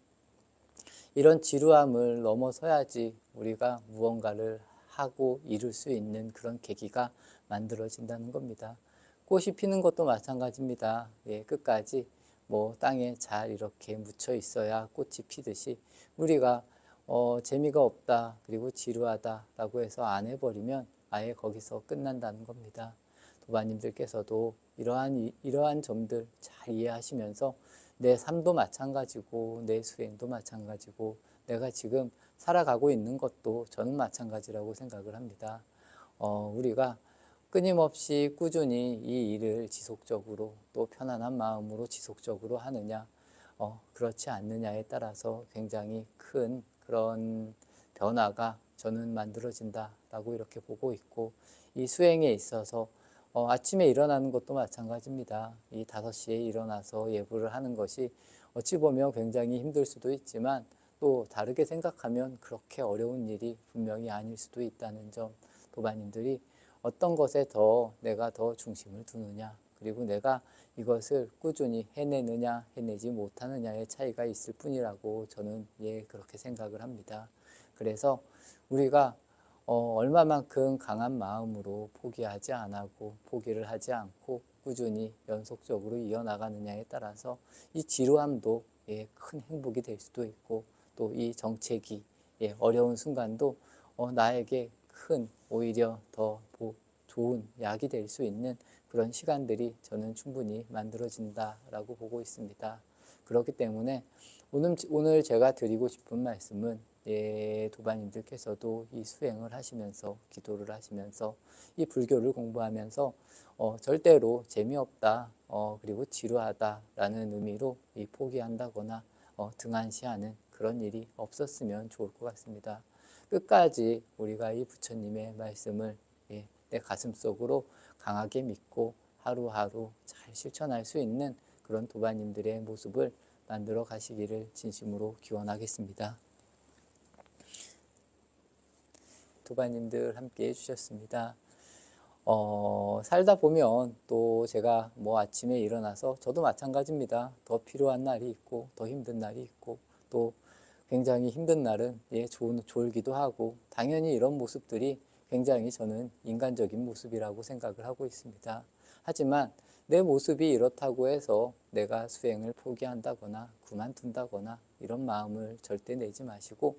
이런 지루함을 넘어서야지 우리가 무언가를 하고 이룰 수 있는 그런 계기가 만들어진다는 겁니다. 꽃이 피는 것도 마찬가지입니다. 끝까지 뭐 땅에 잘 이렇게 묻혀 있어야 꽃이 피듯이, 우리가 재미가 없다, 그리고 지루하다라고 해서 안 해버리면 아예 거기서 끝난다는 겁니다. 도반님들께서도 이러한 점들 잘 이해하시면서 내 삶도 마찬가지고 내 수행도 마찬가지고 내가 지금 살아가고 있는 것도 저는 마찬가지라고 생각을 합니다. 우리가 끊임없이 꾸준히 이 일을 지속적으로 또 편안한 마음으로 지속적으로 하느냐, 그렇지 않느냐에 따라서 굉장히 큰 그런 변화가 저는 만들어진다라고 이렇게 보고 있고, 이 수행에 있어서 아침에 일어나는 것도 마찬가지입니다. 이 5시에 일어나서 예불을 하는 것이 어찌 보면 굉장히 힘들 수도 있지만, 또 다르게 생각하면 그렇게 어려운 일이 분명히 아닐 수도 있다는 점, 도반님들이 어떤 것에 내가 더 중심을 두느냐, 그리고 내가 이것을 꾸준히 해내느냐 해내지 못하느냐의 차이가 있을 뿐이라고 저는 그렇게 생각을 합니다. 그래서 우리가 얼마만큼 강한 마음으로 포기하지 않고 포기를 하지 않고 꾸준히 연속적으로 이어나가느냐에 따라서 이 지루함도 큰 행복이 될 수도 있고, 또 이 정체기, 어려운 순간도 나에게 큰 오히려 더 좋은 약이 될 수 있는 그런 시간들이 저는 충분히 만들어진다라고 보고 있습니다. 그렇기 때문에 오늘 제가 드리고 싶은 말씀은, 도반님들께서도 이 수행을 하시면서 기도를 하시면서 이 불교를 공부하면서 절대로 재미없다, 그리고 지루하다라는 의미로 이 포기한다거나 등한시하는 그런 일이 없었으면 좋을 것 같습니다. 끝까지 우리가 이 부처님의 말씀을 내 가슴 속으로 강하게 믿고 하루하루 잘 실천할 수 있는 그런 도반님들의 모습을 만들어 가시기를 진심으로 기원하겠습니다. 도반님들 함께 해주셨습니다. 살다 보면 또 제가 뭐 아침에 일어나서 저도 마찬가지입니다. 더 필요한 날이 있고 더 힘든 날이 있고, 또 굉장히 힘든 날은 졸기도 하고, 당연히 이런 모습들이 굉장히 저는 인간적인 모습이라고 생각을 하고 있습니다. 하지만 내 모습이 이렇다고 해서 내가 수행을 포기한다거나 그만둔다거나 이런 마음을 절대 내지 마시고,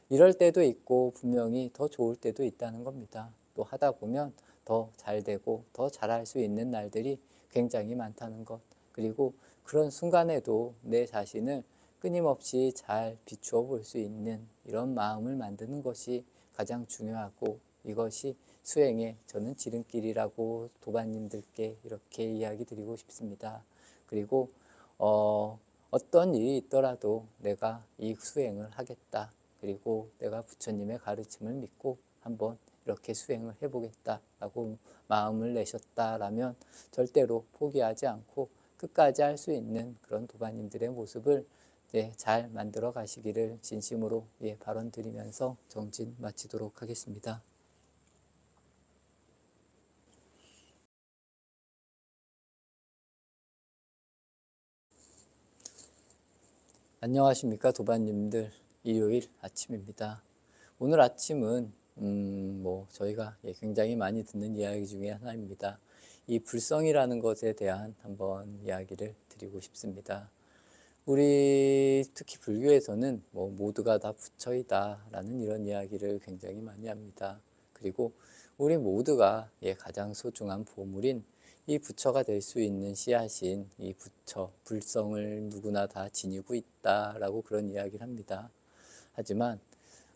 이럴 때도 있고 분명히 더 좋을 때도 있다는 겁니다. 또 하다 보면 더 잘 되고 더 잘할 수 있는 날들이 굉장히 많다는 것, 그리고 그런 순간에도 내 자신을 끊임없이 잘 비추어 볼 수 있는 이런 마음을 만드는 것이 가장 중요하고, 이것이 수행의 저는 지름길이라고 도반님들께 이렇게 이야기 드리고 싶습니다. 그리고 어떤 일이 있더라도 내가 이 수행을 하겠다, 그리고 내가 부처님의 가르침을 믿고 한번 이렇게 수행을 해보겠다라고 마음을 내셨다라면 절대로 포기하지 않고 끝까지 할 수 있는 그런 도반님들의 모습을 잘 만들어 가시기를 진심으로 발언 드리면서 정진 마치도록 하겠습니다. 안녕하십니까 도반님들, 일요일 아침입니다. 오늘 아침은 저희가 굉장히 많이 듣는 이야기 중에 하나입니다. 이 불성이라는 것에 대한 한번 이야기를 드리고 싶습니다. 우리 특히 불교에서는 모두가 다 부처이다 라는 이런 이야기를 굉장히 많이 합니다. 그리고 우리 모두가 가장 소중한 보물인 이 부처가 될 수 있는 씨앗인 이 부처, 불성을 누구나 다 지니고 있다라고 그런 이야기를 합니다. 하지만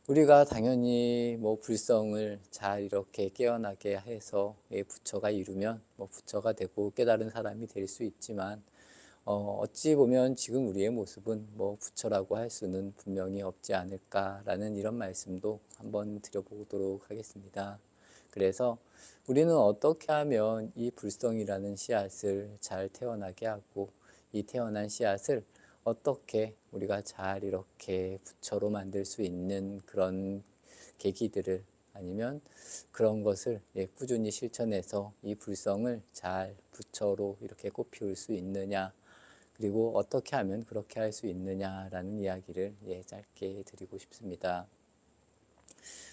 우리가 당연히 불성을 잘 이렇게 깨어나게 해서 부처가 이루면 부처가 되고 깨달은 사람이 될 수 있지만 어찌 보면 지금 우리의 모습은 부처라고 할 수는 분명히 없지 않을까라는 이런 말씀도 한번 드려보도록 하겠습니다. 그래서 우리는 어떻게 하면 이 불성이라는 씨앗을 잘 태어나게 하고 이 태어난 씨앗을 어떻게 우리가 잘 이렇게 부처로 만들 수 있는 그런 계기들을 아니면 그런 것을 꾸준히 실천해서 이 불성을 잘 부처로 이렇게 꽃피울 수 있느냐, 그리고 어떻게 하면 그렇게 할 수 있느냐라는 이야기를 짧게 드리고 싶습니다.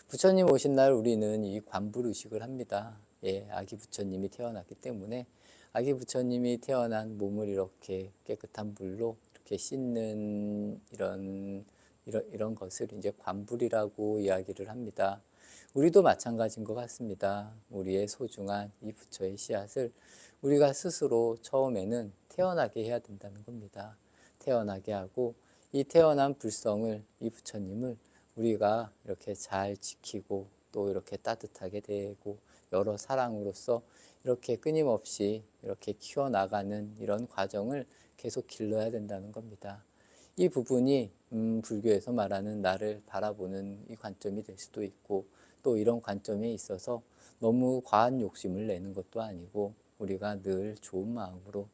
부처님 오신 날 우리는 이 관불의식을 합니다. 아기 부처님이 태어났기 때문에 아기 부처님이 태어난 몸을 이렇게 깨끗한 물로 이렇게 씻는 이런 것을 이제 관불이라고 이야기를 합니다. 우리도 마찬가지인 것 같습니다. 우리의 소중한 이 부처의 씨앗을 우리가 스스로 처음에는 태어나게 해야 된다는 겁니다. 태어나게 하고 이 태어난 불성을, 이 부처님을 우리가 이렇게 잘 지키고 또 이렇게 따뜻하게 대고 여러 사랑으로서 이렇게 끊임없이 이렇게 키워나가는 이런 과정을 계속 길러야 된다는 겁니다. 이 부분이 불교에서 말하는 나를 바라보는 이 관점이 될 수도 있고, 또 이런 관점에 있어서 너무 과한 욕심을 내는 것도 아니고 우리가 늘 좋은 마음으로,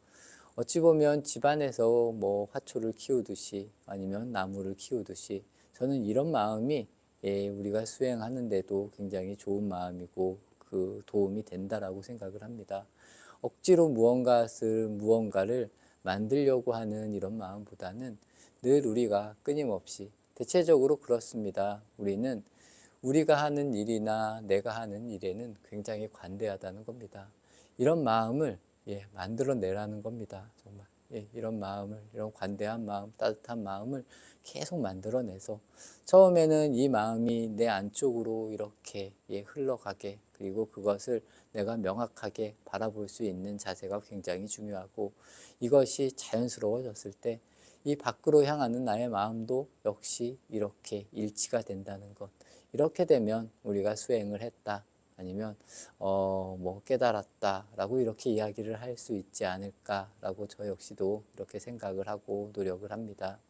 어찌 보면 집안에서 화초를 키우듯이 아니면 나무를 키우듯이 저는 이런 마음이 우리가 수행하는데도 굉장히 좋은 마음이고 그 도움이 된다라고 생각을 합니다. 억지로 무언가를 만들려고 하는 이런 마음보다는 늘 우리가 끊임없이, 대체적으로 그렇습니다. 우리는 우리가 하는 일이나 내가 하는 일에는 굉장히 관대하다는 겁니다. 이런 마음을 만들어내라는 겁니다. 정말 이런 마음을, 이런 관대한 마음, 따뜻한 마음을 계속 만들어내서 처음에는 이 마음이 내 안쪽으로 이렇게 흘러가게, 그리고 그것을 내가 명확하게 바라볼 수 있는 자세가 굉장히 중요하고, 이것이 자연스러워졌을 때 이 밖으로 향하는 나의 마음도 역시 이렇게 일치가 된다는 것. 이렇게 되면 우리가 수행을 했다, 아니면 깨달았다라고 이렇게 이야기를 할 수 있지 않을까라고 저 역시도 이렇게 생각을 하고 노력을 합니다.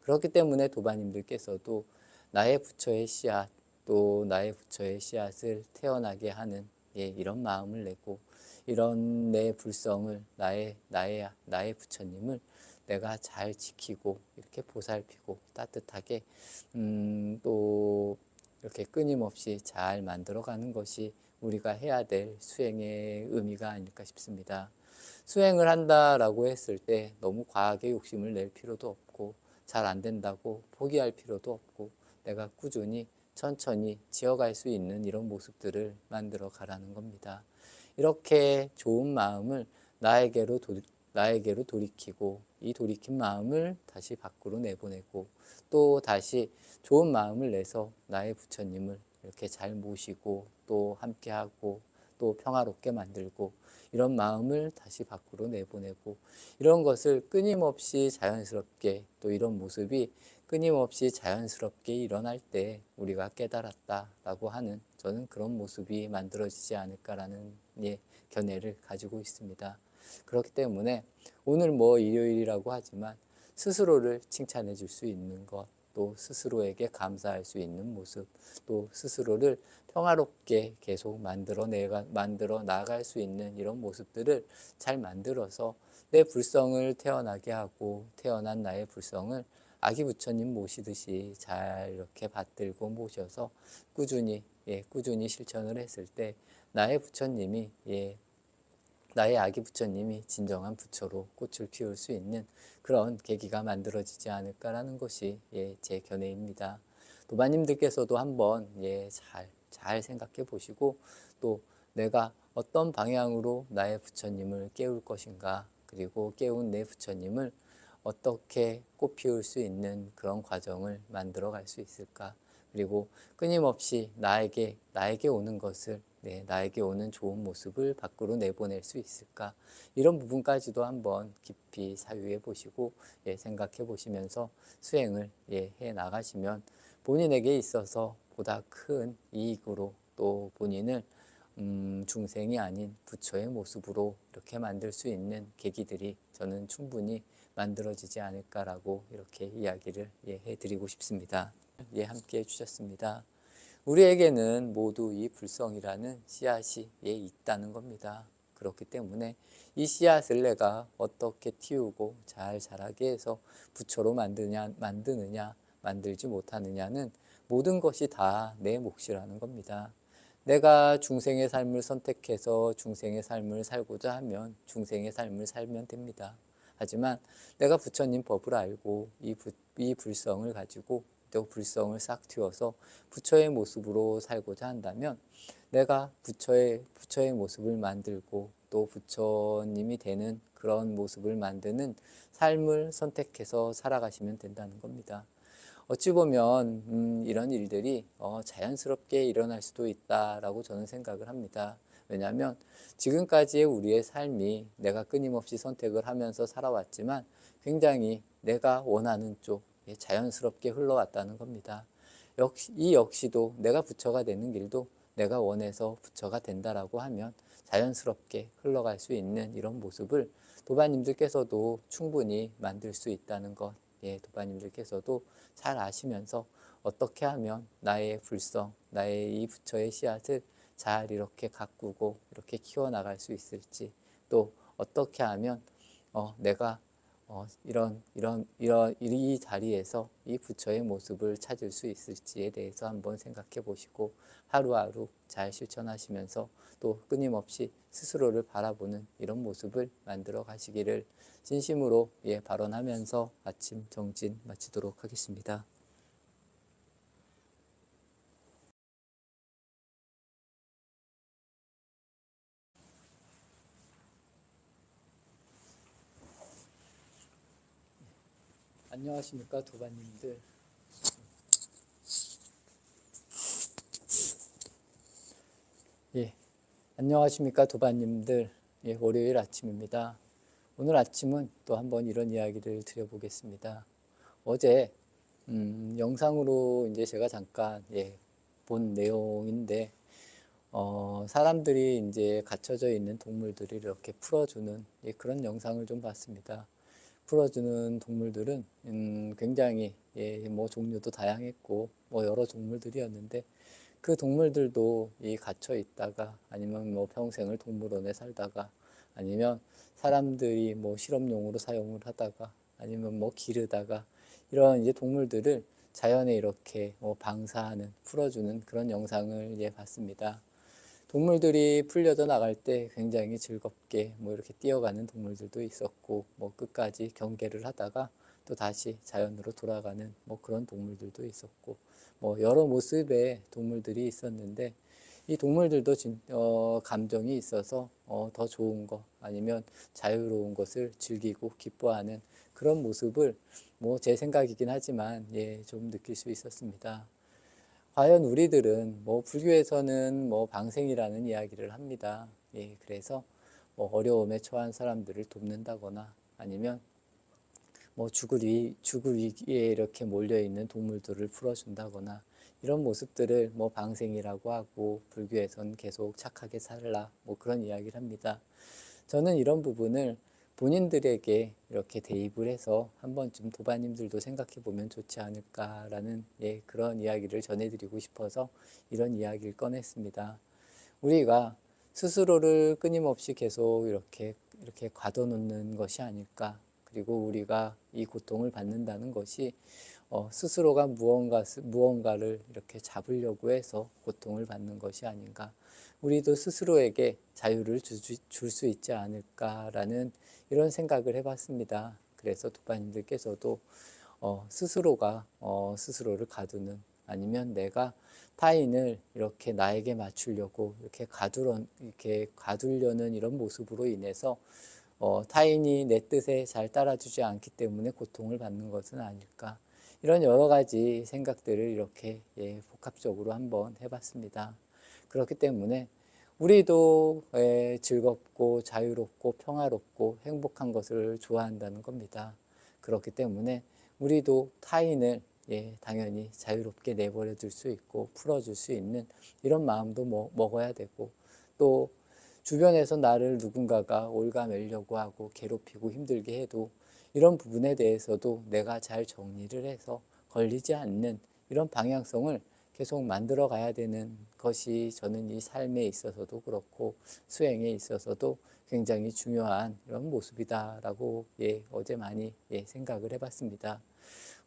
그렇기 때문에 도반님들께서도 나의 부처의 씨앗, 또 나의 부처의 씨앗을 태어나게 하는 이런 마음을 내고, 이런 내 불성을, 나의 부처님을 내가 잘 지키고 이렇게 보살피고 따뜻하게 또 이렇게 끊임없이 잘 만들어가는 것이 우리가 해야 될 수행의 의미가 아닐까 싶습니다. 수행을 한다라고 했을 때 너무 과하게 욕심을 낼 필요도 없고, 잘 안 된다고 포기할 필요도 없고, 내가 꾸준히 천천히 지어갈 수 있는 이런 모습들을 만들어 가라는 겁니다. 이렇게 좋은 마음을 나에게로 돌이키고, 이 돌이킨 마음을 다시 밖으로 내보내고, 또 다시 좋은 마음을 내서 나의 부처님을 이렇게 잘 모시고 또 함께하고 또 평화롭게 만들고, 이런 마음을 다시 밖으로 내보내고, 이런 것을 끊임없이 자연스럽게, 또 이런 모습이 끊임없이 자연스럽게 일어날 때 우리가 깨달았다라고 하는, 저는 그런 모습이 만들어지지 않을까라는 견해를 가지고 있습니다. 그렇기 때문에 오늘 일요일이라고 하지만 스스로를 칭찬해 줄 수 있는 것, 또 스스로에게 감사할 수 있는 모습, 또 스스로를 평화롭게 계속 만들어 나갈 수 있는 이런 모습들을 잘 만들어서 내 불성을 태어나게 하고 태어난 나의 불성을 아기 부처님 모시듯이 잘 이렇게 받들고 모셔서 꾸준히 실천을 했을 때 나의 부처님이 나의 아기 부처님이 진정한 부처로 꽃을 피울 수 있는 그런 계기가 만들어지지 않을까라는 것이 제 견해입니다. 도마님들께서도 한번 잘 생각해 보시고 또 내가 어떤 방향으로 나의 부처님을 깨울 것인가, 그리고 깨운 내 부처님을 어떻게 꽃피울 수 있는 그런 과정을 만들어 갈 수 있을까, 그리고 끊임없이 나에게 오는 것을, 나에게 오는 좋은 모습을 밖으로 내보낼 수 있을까, 이런 부분까지도 한번 깊이 사유해 보시고 생각해 보시면서 수행을 해 나가시면 본인에게 있어서 보다 큰 이익으로, 또 본인을 중생이 아닌 부처의 모습으로 이렇게 만들 수 있는 계기들이 저는 충분히 만들어지지 않을까라고 이렇게 이야기를 해드리고 싶습니다. 함께 해주셨습니다. 우리에게는 모두 이 불성이라는 씨앗이 있다는 겁니다. 그렇기 때문에 이 씨앗을 내가 어떻게 틔우고 잘 자라게 해서 부처로 만드느냐 만들지 못하느냐는 모든 것이 다 내 몫이라는 겁니다. 내가 중생의 삶을 선택해서 중생의 삶을 살고자 하면 중생의 삶을 살면 됩니다. 하지만 내가 부처님 법을 알고 이 불성을 가지고 또 불성을 싹 틔워서 부처의 모습으로 살고자 한다면 내가 부처의 모습을 만들고 또 부처님이 되는 그런 모습을 만드는 삶을 선택해서 살아가시면 된다는 겁니다. 어찌 보면 이런 일들이 자연스럽게 일어날 수도 있다라고 저는 생각을 합니다. 왜냐하면 지금까지의 우리의 삶이 내가 끊임없이 선택을 하면서 살아왔지만 굉장히 내가 원하는 쪽 자연스럽게 흘러왔다는 겁니다. 이 역시도 내가 부처가 되는 길도 내가 원해서 부처가 된다라고 하면 자연스럽게 흘러갈 수 있는 이런 모습을 도반님들께서도 충분히 만들 수 있다는 것, 도반님들께서도 잘 아시면서 어떻게 하면 나의 불성, 나의 이 부처의 씨앗을 잘 이렇게 가꾸고 이렇게 키워나갈 수 있을지, 또 어떻게 하면 내가 이 자리에서 이 부처의 모습을 찾을 수 있을지에 대해서 한번 생각해 보시고 하루하루 잘 실천하시면서 또 끊임없이 스스로를 바라보는 이런 모습을 만들어 가시기를 진심으로 발언하면서 아침 정진 마치도록 하겠습니다. 안녕하십니까 도반님들. 안녕하십니까 도반님들. 월요일 아침입니다. 오늘 아침은 또 한번 이런 이야기를 드려보겠습니다. 어제 영상으로 이제 제가 잠깐 본 내용인데 사람들이 이제 갇혀져 있는 동물들을 이렇게 풀어주는 그런 영상을 좀 봤습니다. 풀어주는 동물들은 굉장히 뭐 종류도 다양했고 뭐 여러 동물들이었는데 그 동물들도 갇혀 있다가 아니면 뭐 평생을 동물원에 살다가 아니면 사람들이 뭐 실험용으로 사용을 하다가 아니면 뭐 기르다가 이런 이제 동물들을 자연에 이렇게 방사하는 풀어주는 그런 영상을 봤습니다. 동물들이 풀려져 나갈 때 굉장히 즐겁게 뭐 이렇게 뛰어가는 동물들도 있었고 뭐 끝까지 경계를 하다가 또 다시 자연으로 돌아가는 뭐 그런 동물들도 있었고 뭐 여러 모습의 동물들이 있었는데 이 동물들도 감정이 있어서 더 좋은 거 아니면 자유로운 것을 즐기고 기뻐하는 그런 모습을 뭐 제 생각이긴 하지만 좀 느낄 수 있었습니다. 과연 우리들은 뭐 불교에서는 뭐 방생이라는 이야기를 합니다. 그래서 뭐 어려움에 처한 사람들을 돕는다거나 아니면 뭐 죽을 위기에 이렇게 몰려 있는 동물들을 풀어준다거나 이런 모습들을 뭐 방생이라고 하고 불교에서는 계속 착하게 살라 뭐 그런 이야기를 합니다. 저는 이런 부분을 본인들에게 이렇게 대입을 해서 한 번쯤 도반님들도 생각해 보면 좋지 않을까라는 그런 이야기를 전해드리고 싶어서 이런 이야기를 꺼냈습니다. 우리가 스스로를 끊임없이 계속 이렇게 가둬놓는 것이 아닐까. 그리고 우리가 이 고통을 받는다는 것이 스스로가 무언가를 이렇게 잡으려고 해서 고통을 받는 것이 아닌가. 우리도 스스로에게 자유를 줄 수 있지 않을까라는 이런 생각을 해봤습니다. 그래서 도파님들께서도 스스로가 스스로를 가두는, 아니면 내가 타인을 이렇게 나에게 맞추려고 이렇게 가두려는 이런 모습으로 인해서 타인이 내 뜻에 잘 따라주지 않기 때문에 고통을 받는 것은 아닐까. 이런 여러 가지 생각들을 이렇게 복합적으로 한번 해봤습니다. 그렇기 때문에 우리도 즐겁고 자유롭고 평화롭고 행복한 것을 좋아한다는 겁니다. 그렇기 때문에 우리도 타인을 당연히 자유롭게 내버려 둘 수 있고 풀어줄 수 있는 이런 마음도 먹어야 되고, 또 주변에서 나를 누군가가 옭아매려고 하고 괴롭히고 힘들게 해도 이런 부분에 대해서도 내가 잘 정리를 해서 걸리지 않는 이런 방향성을 계속 만들어 가야 되는 것이 저는 이 삶에 있어서도 그렇고 수행에 있어서도 굉장히 중요한 이런 모습이다라고 어제 많이 생각을 해봤습니다.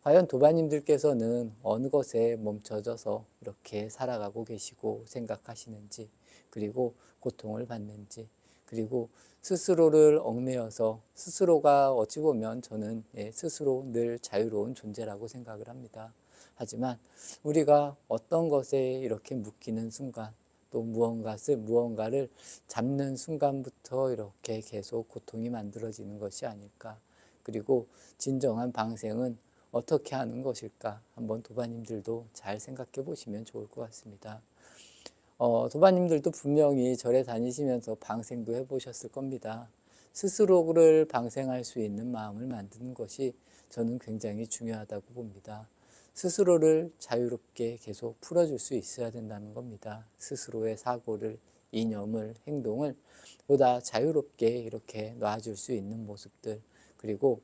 과연 도반님들께서는 어느 것에 멈춰져서 이렇게 살아가고 계시고 생각하시는지, 그리고 고통을 받는지, 그리고 스스로를 얽매여서 스스로가 어찌 보면 저는 스스로 늘 자유로운 존재라고 생각을 합니다. 하지만 우리가 어떤 것에 이렇게 묶이는 순간, 또 무언가를 잡는 순간부터 이렇게 계속 고통이 만들어지는 것이 아닐까. 그리고 진정한 방생은 어떻게 하는 것일까? 한번 도반님들도 잘 생각해 보시면 좋을 것 같습니다. 도반님들도 분명히 절에 다니시면서 방생도 해보셨을 겁니다. 스스로를 방생할 수 있는 마음을 만드는 것이 저는 굉장히 중요하다고 봅니다. 스스로를 자유롭게 계속 풀어줄 수 있어야 된다는 겁니다. 스스로의 사고를, 이념을, 행동을 보다 자유롭게 이렇게 놔줄 수 있는 모습들, 그리고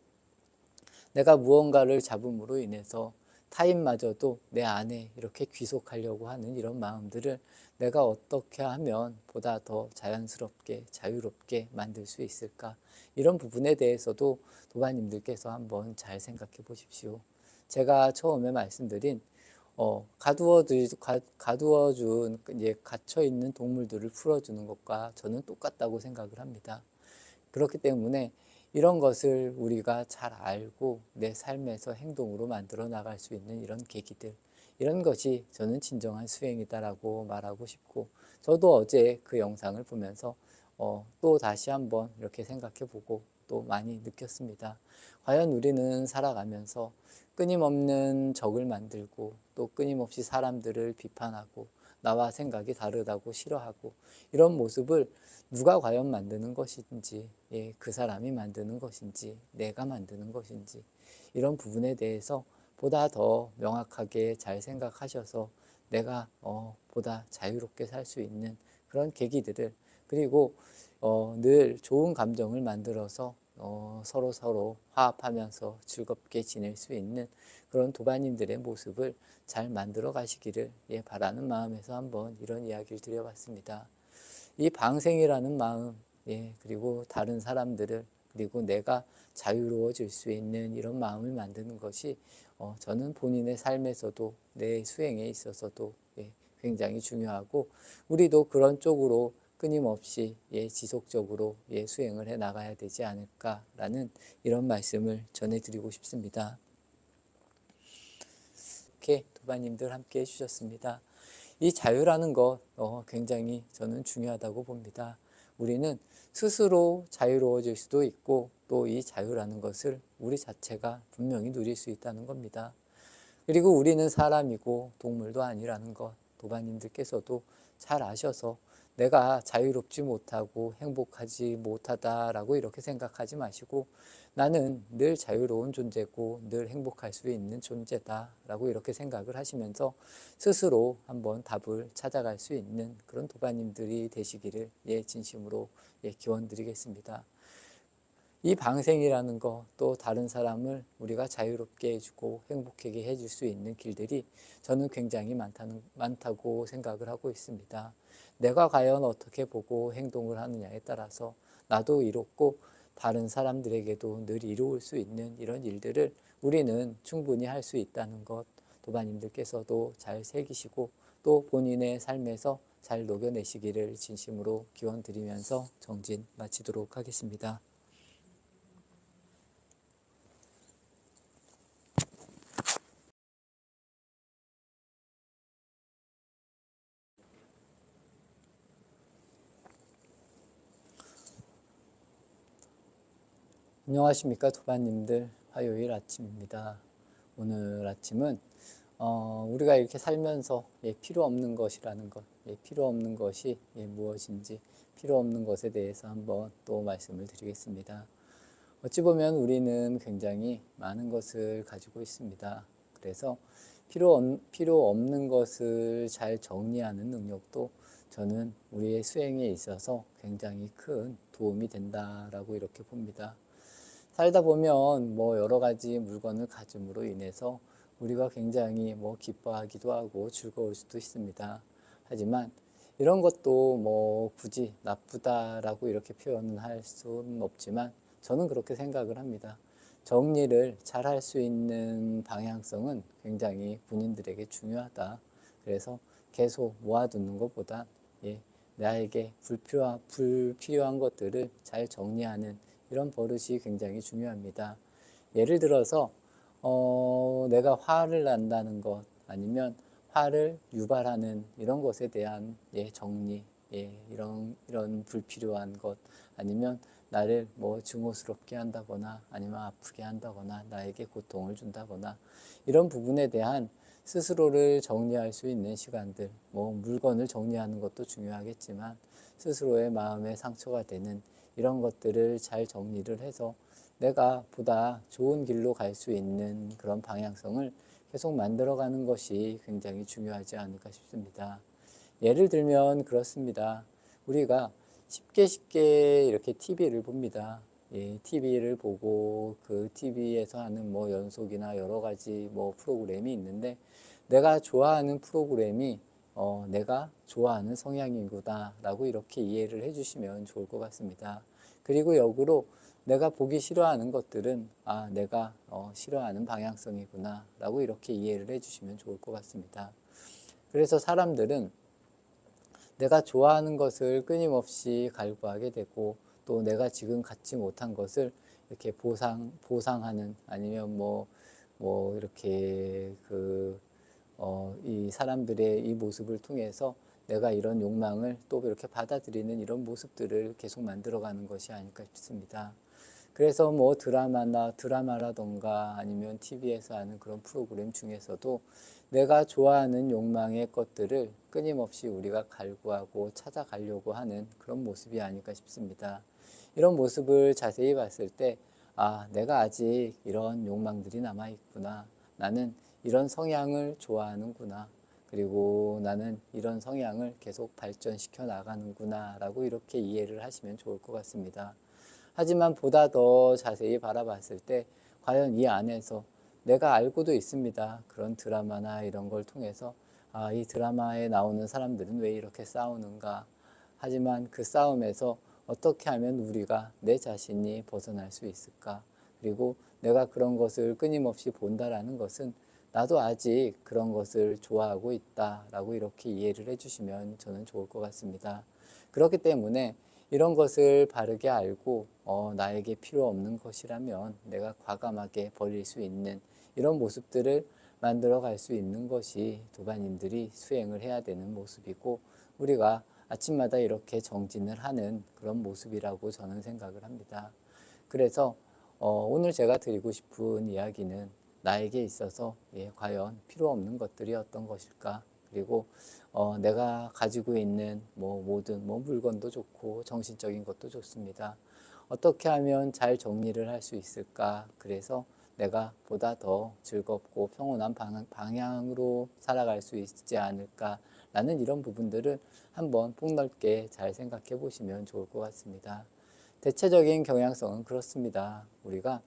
내가 무언가를 잡음으로 인해서 타인마저도 내 안에 이렇게 귀속하려고 하는 이런 마음들을 내가 어떻게 하면 보다 더 자연스럽게 자유롭게 만들 수 있을까? 이런 부분에 대해서도 도반님들께서 한번 잘 생각해 보십시오. 제가 처음에 말씀드린 가두어준 갇혀있는 동물들을 풀어주는 것과 저는 똑같다고 생각을 합니다. 그렇기 때문에 이런 것을 우리가 잘 알고 내 삶에서 행동으로 만들어 나갈 수 있는 이런 계기들, 이런 것이 저는 진정한 수행이다라고 말하고 싶고, 저도 어제 그 영상을 보면서 또 다시 한번 이렇게 생각해 보고 또 많이 느꼈습니다. 과연 우리는 살아가면서 끊임없는 적을 만들고 또 끊임없이 사람들을 비판하고 나와 생각이 다르다고 싫어하고 이런 모습을 누가 과연 만드는 것인지, 그 사람이 만드는 것인지, 내가 만드는 것인지, 이런 부분에 대해서 보다 더 명확하게 잘 생각하셔서 내가 보다 자유롭게 살 수 있는 그런 계기들을, 그리고 늘 좋은 감정을 만들어서 서로 화합하면서 즐겁게 지낼 수 있는 그런 도반님들의 모습을 잘 만들어 가시기를 바라는 마음에서 한번 이런 이야기를 드려봤습니다. 이 방생이라는 마음, 그리고 다른 사람들을, 그리고 내가 자유로워질 수 있는 이런 마음을 만드는 것이 저는 본인의 삶에서도 내 수행에 있어서도 굉장히 중요하고, 우리도 그런 쪽으로 끊임없이 지속적으로 수행을 해 나가야 되지 않을까라는 이런 말씀을 전해드리고 싶습니다. 이렇게 도반님들 함께 해주셨습니다. 이 자유라는 것 굉장히 저는 중요하다고 봅니다. 우리는 스스로 자유로워질 수도 있고 또 이 자유라는 것을 우리 자체가 분명히 누릴 수 있다는 겁니다. 그리고 우리는 사람이고 동물도 아니라는 것, 도반님들께서도 잘 아셔서 내가 자유롭지 못하고 행복하지 못하다라고 이렇게 생각하지 마시고, 나는 늘 자유로운 존재고 늘 행복할 수 있는 존재다라고 이렇게 생각을 하시면서 스스로 한번 답을 찾아갈 수 있는 그런 도반님들이 되시기를 진심으로 기원드리겠습니다. 이 방생이라는 거, 또 다른 사람을 우리가 자유롭게 해주고 행복하게 해줄 수 있는 길들이 저는 굉장히 많다고 생각을 하고 있습니다. 내가 과연 어떻게 보고 행동을 하느냐에 따라서 나도 이롭고 다른 사람들에게도 늘 이루을 수 있는 이런 일들을 우리는 충분히 할 수 있다는 것, 도바님들께서도 잘 새기시고 또 본인의 삶에서 잘 녹여내시기를 진심으로 기원드리면서 정진 마치도록 하겠습니다. 안녕하십니까 도반님들, 화요일 아침입니다. 오늘 아침은 우리가 이렇게 살면서 필요 없는 것이라는 것, 필요 없는 것이 무엇인지, 필요 없는 것에 대해서 한번 또 말씀을 드리겠습니다. 어찌 보면 우리는 굉장히 많은 것을 가지고 있습니다. 그래서 필요 없는 것을 잘 정리하는 능력도 저는 우리의 수행에 있어서 굉장히 큰 도움이 된다라고 이렇게 봅니다. 살다 보면 뭐 여러 가지 물건을 가짐으로 인해서 우리가 굉장히 뭐 기뻐하기도 하고 즐거울 수도 있습니다. 하지만 이런 것도 뭐 굳이 나쁘다라고 이렇게 표현은 할 수는 없지만 저는 그렇게 생각을 합니다. 정리를 잘 할 수 있는 방향성은 굉장히 본인들에게 중요하다. 그래서 계속 모아두는 것보다 나에게 불필요한 것들을 잘 정리하는 이런 버릇이 굉장히 중요합니다. 예를 들어서 내가 화를 난다는 것 아니면 화를 유발하는 이런 것에 대한 정리, 이런 불필요한 것 아니면 나를 뭐 증오스럽게 한다거나 아니면 아프게 한다거나 나에게 고통을 준다거나 이런 부분에 대한 스스로를 정리할 수 있는 시간들, 뭐 물건을 정리하는 것도 중요하겠지만 스스로의 마음에 상처가 되는 이런 것들을 잘 정리를 해서 내가 보다 좋은 길로 갈 수 있는 그런 방향성을 계속 만들어가는 것이 굉장히 중요하지 않을까 싶습니다. 예를 들면 그렇습니다. 우리가 쉽게 이렇게 TV를 봅니다. TV를 보고 그 TV에서 하는 뭐 연속이나 여러 가지 뭐 프로그램이 있는데 내가 좋아하는 프로그램이 내가 좋아하는 성향이구나라고 이렇게 이해를 해주시면 좋을 것 같습니다. 그리고 역으로 내가 보기 싫어하는 것들은 내가 싫어하는 방향성이구나라고 이렇게 이해를 해주시면 좋을 것 같습니다. 그래서 사람들은 내가 좋아하는 것을 끊임없이 갈구하게 되고 또 내가 지금 갖지 못한 것을 이렇게 보상하는 아니면 뭐 이렇게 이 사람들의 이 모습을 통해서 내가 이런 욕망을 또 이렇게 받아들이는 이런 모습들을 계속 만들어가는 것이 아닐까 싶습니다. 그래서 뭐 드라마라던가 아니면 TV에서 하는 그런 프로그램 중에서도 내가 좋아하는 욕망의 것들을 끊임없이 우리가 갈구하고 찾아가려고 하는 그런 모습이 아닐까 싶습니다. 이런 모습을 자세히 봤을 때 내가 아직 이런 욕망들이 남아있구나. 나는 이런 성향을 좋아하는구나. 그리고 나는 이런 성향을 계속 발전시켜 나가는구나 라고 이렇게 이해를 하시면 좋을 것 같습니다. 하지만 보다 더 자세히 바라봤을 때 과연 이 안에서 내가 알고도 있습니다. 그런 드라마나 이런 걸 통해서 이 드라마에 나오는 사람들은 왜 이렇게 싸우는가. 하지만 그 싸움에서 어떻게 하면 우리가 내 자신이 벗어날 수 있을까. 그리고 내가 그런 것을 끊임없이 본다라는 것은 나도 아직 그런 것을 좋아하고 있다라고 이렇게 이해를 해주시면 저는 좋을 것 같습니다. 그렇기 때문에 이런 것을 바르게 알고 나에게 필요 없는 것이라면 내가 과감하게 버릴 수 있는 이런 모습들을 만들어 갈 수 있는 것이 도반님들이 수행을 해야 되는 모습이고 우리가 아침마다 이렇게 정진을 하는 그런 모습이라고 저는 생각을 합니다. 그래서 오늘 제가 드리고 싶은 이야기는 나에게 있어서 과연 필요 없는 것들이 어떤 것일까? 그리고 내가 가지고 있는 모든 물건도 좋고 정신적인 것도 좋습니다. 어떻게 하면 잘 정리를 할 수 있을까? 그래서 내가 보다 더 즐겁고 평온한 방향으로 살아갈 수 있지 않을까라는 이런 부분들을 한번 폭넓게 잘 생각해 보시면 좋을 것 같습니다. 대체적인 경향성은 그렇습니다. 우리가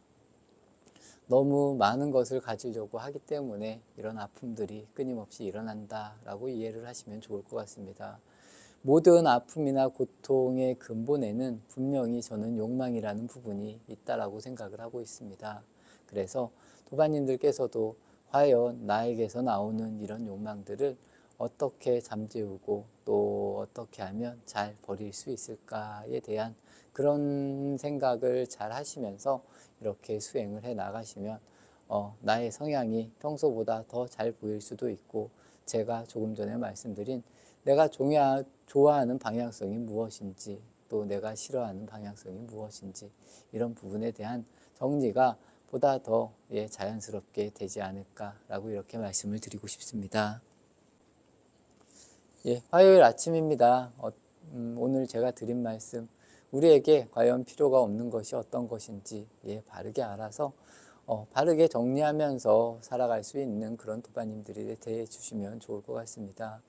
너무 많은 것을 가지려고 하기 때문에 이런 아픔들이 끊임없이 일어난다라고 이해를 하시면 좋을 것 같습니다. 모든 아픔이나 고통의 근본에는 분명히 저는 욕망이라는 부분이 있다라고 생각을 하고 있습니다. 그래서 도반님들께서도 과연 나에게서 나오는 이런 욕망들을 어떻게 잠재우고 또 어떻게 하면 잘 버릴 수 있을까에 대한 그런 생각을 잘 하시면서 이렇게 수행을 해 나가시면 나의 성향이 평소보다 더 잘 보일 수도 있고, 제가 조금 전에 말씀드린 내가 좋아하는 방향성이 무엇인지 또 내가 싫어하는 방향성이 무엇인지 이런 부분에 대한 정리가 보다 더 자연스럽게 되지 않을까라고 이렇게 말씀을 드리고 싶습니다. 화요일 아침입니다. 오늘 제가 드린 말씀, 우리에게 과연 필요가 없는 것이 어떤 것인지 바르게 알아서 바르게 정리하면서 살아갈 수 있는 그런 도반님들이 되어 주시면 좋을 것 같습니다.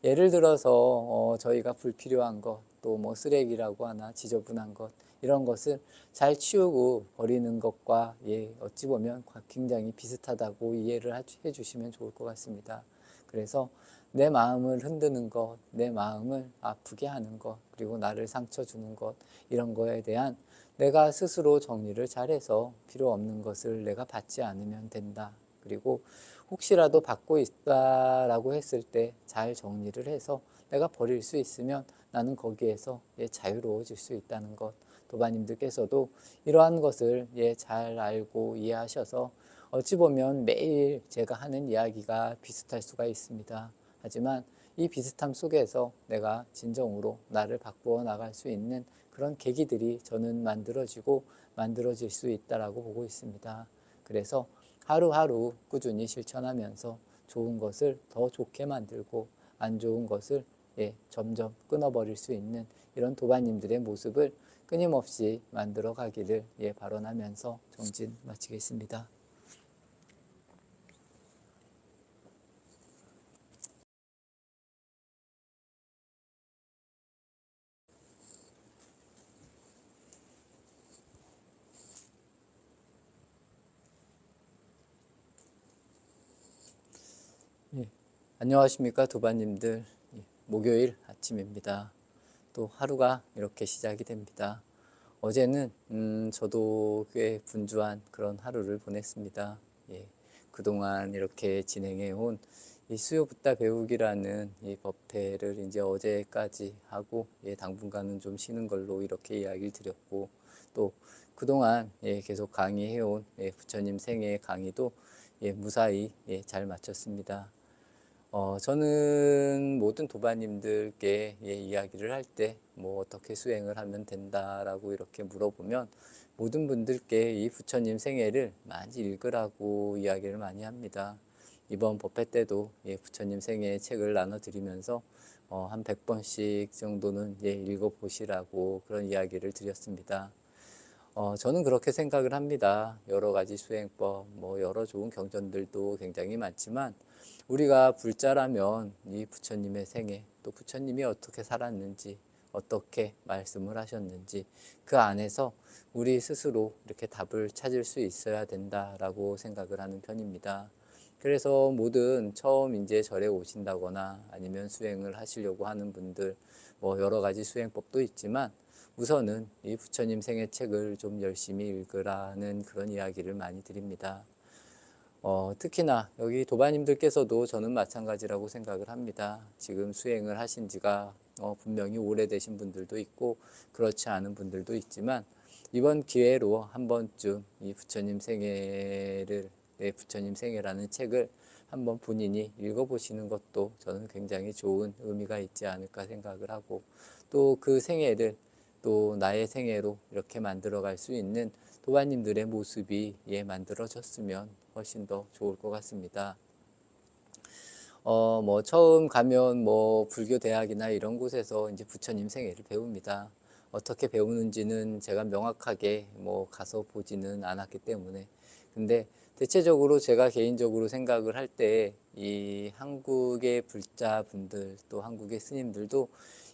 예를 들어서 저희가 불필요한 것, 또 뭐 쓰레기라고 하나 지저분한 것, 이런 것을 잘 치우고 버리는 것과 어찌 보면 굉장히 비슷하다고 이해를 해 주시면 좋을 것 같습니다. 그래서 내 마음을 흔드는 것, 내 마음을 아프게 하는 것, 그리고 나를 상처 주는 것, 이런 거에 대한 내가 스스로 정리를 잘해서 필요 없는 것을 내가 받지 않으면 된다. 그리고 혹시라도 받고 있다라고 했을 때 잘 정리를 해서 내가 버릴 수 있으면 나는 거기에서 자유로워질 수 있다는 것, 도바님들께서도 이러한 것을 잘 알고 이해하셔서 어찌 보면 매일 제가 하는 이야기가 비슷할 수가 있습니다. 하지만 이 비슷함 속에서 내가 진정으로 나를 바꾸어 나갈 수 있는 그런 계기들이 저는 만들어질 수 있다라고 보고 있습니다. 그래서 하루하루 꾸준히 실천하면서 좋은 것을 더 좋게 만들고 안 좋은 것을 점점 끊어버릴 수 있는 이런 도반님들의 모습을 끊임없이 만들어 가기를 발언하면서 정진 마치겠습니다. 안녕하십니까 도반님들. 목요일 아침입니다. 또 하루가 이렇게 시작이 됩니다. 어제는 저도 꽤 분주한 그런 하루를 보냈습니다. 그동안 이렇게 진행해온 이 수요 붓다 배우기라는 이 법회를 이제 어제까지 하고 당분간은 좀 쉬는 걸로 이렇게 이야기를 드렸고, 또 그동안 계속 강의해온 부처님 생애 강의도 무사히 잘 마쳤습니다. 저는 모든 도반님들께 이야기를 할 때 뭐 어떻게 수행을 하면 된다라고 이렇게 물어보면 모든 분들께 이 부처님 생애를 많이 읽으라고 이야기를 많이 합니다. 이번 법회 때도 부처님 생애 책을 나눠드리면서 한 100번씩 정도는 읽어보시라고 그런 이야기를 드렸습니다. 저는 그렇게 생각을 합니다. 여러 가지 수행법, 뭐 여러 좋은 경전들도 굉장히 많지만 우리가 불자라면 이 부처님의 생애, 또 부처님이 어떻게 살았는지, 어떻게 말씀을 하셨는지 그 안에서 우리 스스로 이렇게 답을 찾을 수 있어야 된다라고 생각을 하는 편입니다. 그래서 모든 처음 이제 절에 오신다거나 아니면 수행을 하시려고 하는 분들, 뭐 여러 가지 수행법도 있지만 우선은 이 부처님 생애책을 좀 열심히 읽으라는 그런 이야기를 많이 드립니다. 특히나 여기 도바님들께서도 저는 마찬가지라고 생각을 합니다. 지금 수행을 하신 지가 분명히 오래되신 분들도 있고 그렇지 않은 분들도 있지만 이번 기회로 한 번쯤 이 부처님 생애를 부처님 생애라는 책을 한번 본인이 읽어보시는 것도 저는 굉장히 좋은 의미가 있지 않을까 생각을 하고, 또 그 생애를 또 나의 생애로 이렇게 만들어갈 수 있는 도반님들의 모습이 만들어졌으면 훨씬 더 좋을 것 같습니다. 뭐 처음 가면 뭐 불교 대학이나 이런 곳에서 이제 부처님 생애를 배웁니다. 어떻게 배우는지는 제가 명확하게 뭐 가서 보지는 않았기 때문에. 근데 대체적으로 제가 개인적으로 생각을 할 때 이 한국의 불자분들 또 한국의 스님들도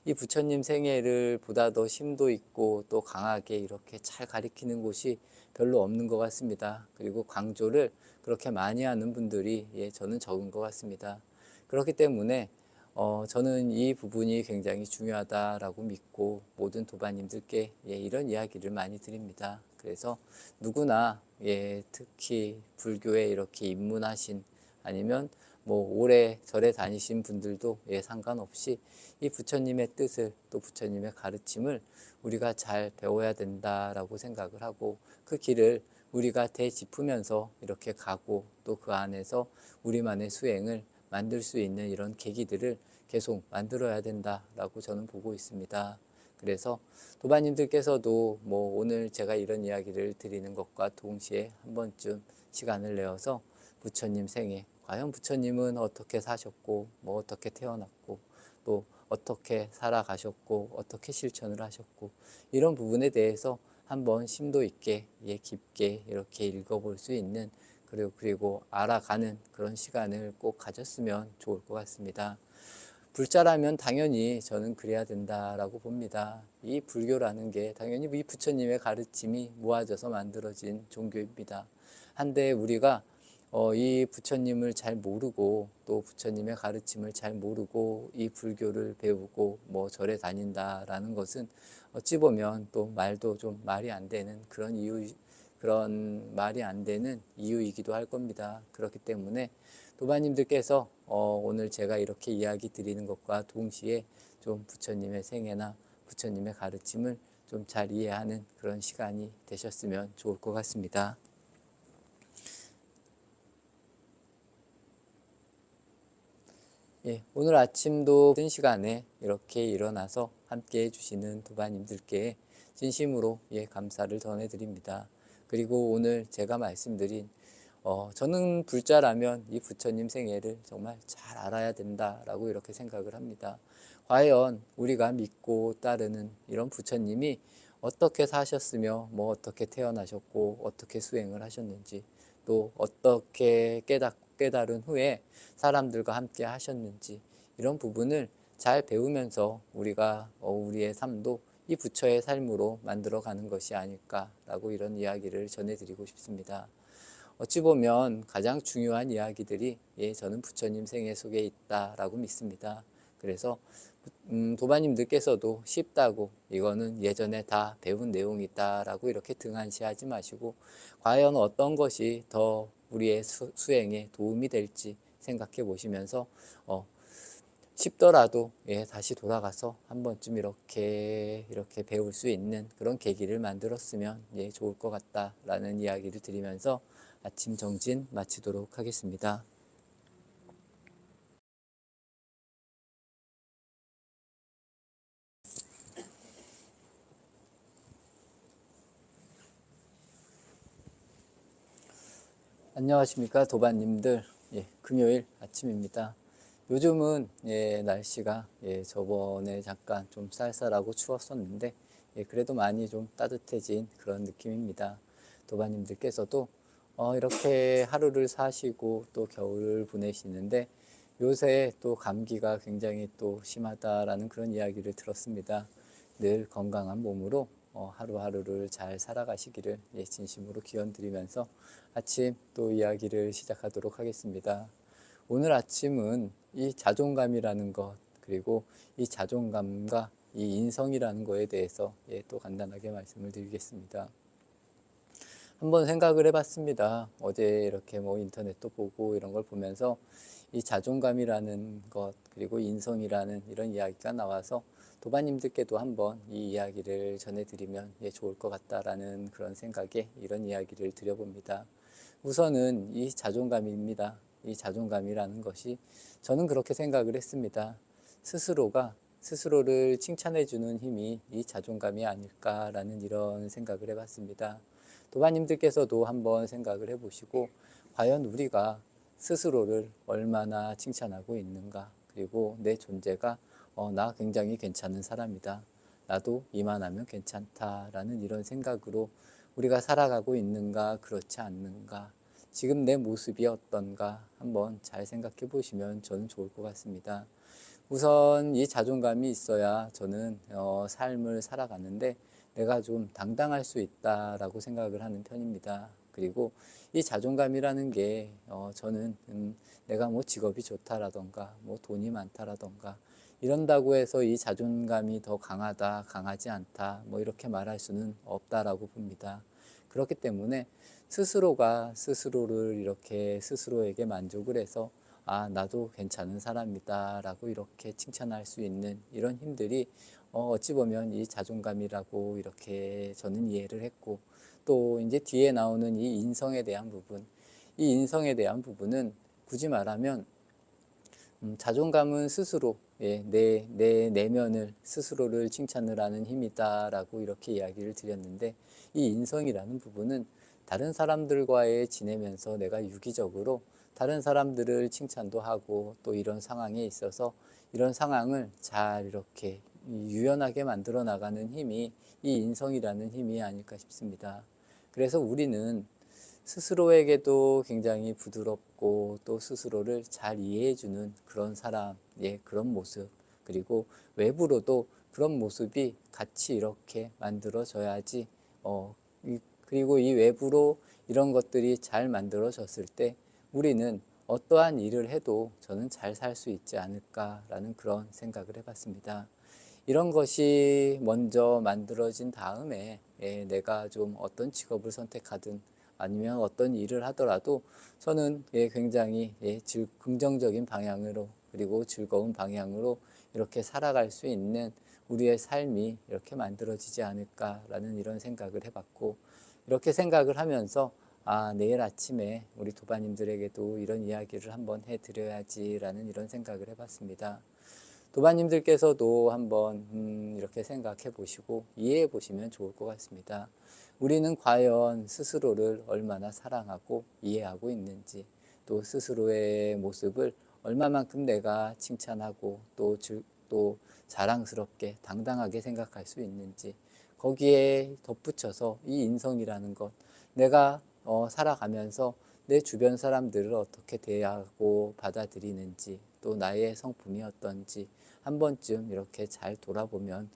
이 부처님 생애를 보다 더 심도 있고 또 강하게 이렇게 잘 가리키는 곳이 별로 없는 것 같습니다. 그리고 강조를 그렇게 많이 하는 분들이 저는 적은 것 같습니다. 그렇기 때문에 저는 이 부분이 굉장히 중요하다라고 믿고 모든 도반님들께 이런 이야기를 많이 드립니다. 그래서 누구나 특히 불교에 이렇게 입문하신 아니면 뭐 오래 절에 다니신 분들도 상관없이 이 부처님의 뜻을 또 부처님의 가르침을 우리가 잘 배워야 된다라고 생각을 하고 그 길을 우리가 되짚으면서 이렇게 가고 또 그 안에서 우리만의 수행을 만들 수 있는 이런 계기들을 계속 만들어야 된다라고 저는 보고 있습니다. 그래서 도반님들께서도 뭐 오늘 제가 이런 이야기를 드리는 것과 동시에 한 번쯤 시간을 내어서 부처님 생애, 과연 부처님은 어떻게 사셨고 뭐 어떻게 태어났고 또 어떻게 살아가셨고 어떻게 실천을 하셨고 이런 부분에 대해서 한번 심도 있게 깊게 이렇게 읽어볼 수 있는 그리고 알아가는 그런 시간을 꼭 가졌으면 좋을 것 같습니다. 불자라면 당연히 저는 그래야 된다라고 봅니다. 이 불교라는 게 당연히 이 부처님의 가르침이 모아져서 만들어진 종교입니다. 한데 우리가 이 부처님을 잘 모르고 또 부처님의 가르침을 잘 모르고 이 불교를 배우고 뭐 절에 다닌다라는 것은 어찌 보면 또 말도 좀 말이 안 되는 그런 말이 안 되는 이유이기도 할 겁니다. 그렇기 때문에 도반님들께서 오늘 제가 이렇게 이야기 드리는 것과 동시에 좀 부처님의 생애나 부처님의 가르침을 좀 잘 이해하는 그런 시간이 되셨으면 좋을 것 같습니다. 오늘 아침도 늦은 시간에 이렇게 일어나서 함께 해주시는 도반님들께 진심으로 감사를 전해드립니다. 그리고 오늘 제가 말씀드린 저는 불자라면 이 부처님 생애를 정말 잘 알아야 된다라고 이렇게 생각을 합니다. 과연 우리가 믿고 따르는 이런 부처님이 어떻게 사셨으며 뭐 어떻게 태어나셨고 어떻게 수행을 하셨는지 또 어떻게 깨달은 후에 사람들과 함께 하셨는지 이런 부분을 잘 배우면서 우리가 우리의 삶도 이 부처의 삶으로 만들어가는 것이 아닐까라고 이런 이야기를 전해드리고 싶습니다. 어찌 보면 가장 중요한 이야기들이 저는 부처님 생애 속에 있다라고 믿습니다. 그래서 도반님들께서도 쉽다고 이거는 예전에 다 배운 내용이다라고 이렇게 등한시하지 마시고 과연 어떤 것이 더 우리의 수행에 도움이 될지 생각해 보시면서 쉽더라도 다시 돌아가서 한 번쯤 이렇게 배울 수 있는 그런 계기를 만들었으면 좋을 것 같다라는 이야기를 드리면서 아침 정진 마치도록 하겠습니다. 안녕하십니까 도반님들. 금요일 아침입니다. 요즘은 날씨가 저번에 잠깐 좀 쌀쌀하고 추웠었는데 그래도 많이 좀 따뜻해진 그런 느낌입니다. 도반님들께서도 이렇게 하루를 사시고 또 겨울을 보내시는데 요새 또 감기가 굉장히 또 심하다라는 그런 이야기를 들었습니다. 늘 건강한 몸으로 하루하루를 잘 살아가시기를 진심으로 기원드리면서 아침 또 이야기를 시작하도록 하겠습니다. 오늘 아침은 이 자존감이라는 것 그리고 이 자존감과 이 인성이라는 것에 대해서 또 간단하게 말씀을 드리겠습니다. 한번 생각을 해봤습니다. 어제 이렇게 뭐 인터넷도 보고 이런 걸 보면서 이 자존감이라는 것 그리고 인성이라는 이런 이야기가 나와서 도반님들께도 한번 이 이야기를 전해드리면 좋을 것 같다라는 그런 생각에 이런 이야기를 드려봅니다. 우선은 이 자존감입니다. 이 자존감이라는 것이 저는 그렇게 생각을 했습니다. 스스로가 스스로를 칭찬해주는 힘이 이 자존감이 아닐까라는 이런 생각을 해봤습니다. 도반님들께서도 한번 생각을 해보시고 과연 우리가 스스로를 얼마나 칭찬하고 있는가 그리고 내 존재가 나 굉장히 괜찮은 사람이다. 나도 이만하면 괜찮다라는 이런 생각으로 우리가 살아가고 있는가 그렇지 않는가 지금 내 모습이 어떤가 한번 잘 생각해 보시면 저는 좋을 것 같습니다. 우선 이 자존감이 있어야 저는 삶을 살아가는데 내가 좀 당당할 수 있다라고 생각을 하는 편입니다. 그리고 이 자존감이라는 게 저는 내가 뭐 직업이 좋다라던가 뭐 돈이 많다라던가 이런다고 해서 이 자존감이 더 강하다, 강하지 않다 뭐 이렇게 말할 수는 없다라고 봅니다. 그렇기 때문에 스스로가 스스로를 이렇게 스스로에게 만족을 해서 아, 나도 괜찮은 사람이다 라고 이렇게 칭찬할 수 있는 이런 힘들이 어찌 보면 이 자존감이라고 이렇게 저는 이해를 했고, 또 이제 뒤에 나오는 이 인성에 대한 부분, 이 인성에 대한 부분은 굳이 말하면 자존감은 스스로 내 내면을 스스로를 칭찬을 하는 힘이다라고 이렇게 이야기를 드렸는데, 이 인성이라는 부분은 다른 사람들과의 지내면서 내가 유기적으로 다른 사람들을 칭찬도 하고 또 이런 상황에 있어서 이런 상황을 잘 이렇게 유연하게 만들어 나가는 힘이 이 인성이라는 힘이 아닐까 싶습니다. 그래서 우리는 스스로에게도 굉장히 부드럽고 또 스스로를 잘 이해해주는 그런 사람의 그런 모습, 그리고 외부로도 그런 모습이 같이 이렇게 만들어져야지 그리고 이 외부로 이런 것들이 잘 만들어졌을 때 우리는 어떠한 일을 해도 저는 잘 살 수 있지 않을까라는 그런 생각을 해봤습니다. 이런 것이 먼저 만들어진 다음에 내가 좀 어떤 직업을 선택하든 아니면 어떤 일을 하더라도 저는 굉장히 긍정적인 방향으로 그리고 즐거운 방향으로 이렇게 살아갈 수 있는 우리의 삶이 이렇게 만들어지지 않을까라는 이런 생각을 해봤고, 이렇게 생각을 하면서 아, 내일 아침에 우리 도바님들에게도 이런 이야기를 한번 해드려야지라는 이런 생각을 해봤습니다. 도바님들께서도 한번 이렇게 생각해 보시고 이해해 보시면 좋을 것 같습니다. 우리는 과연 스스로를 얼마나 사랑하고 이해하고 있는지, 또 스스로의 모습을 얼마만큼 내가 칭찬하고 또 자랑스럽게 당당하게 생각할 수 있는지, 거기에 덧붙여서 이 인성이라는 것, 내가 살아가면서 내 주변 사람들을 어떻게 대하고 받아들이는지, 또 나의 성품이 어떤지 한 번쯤 이렇게 잘 돌아보면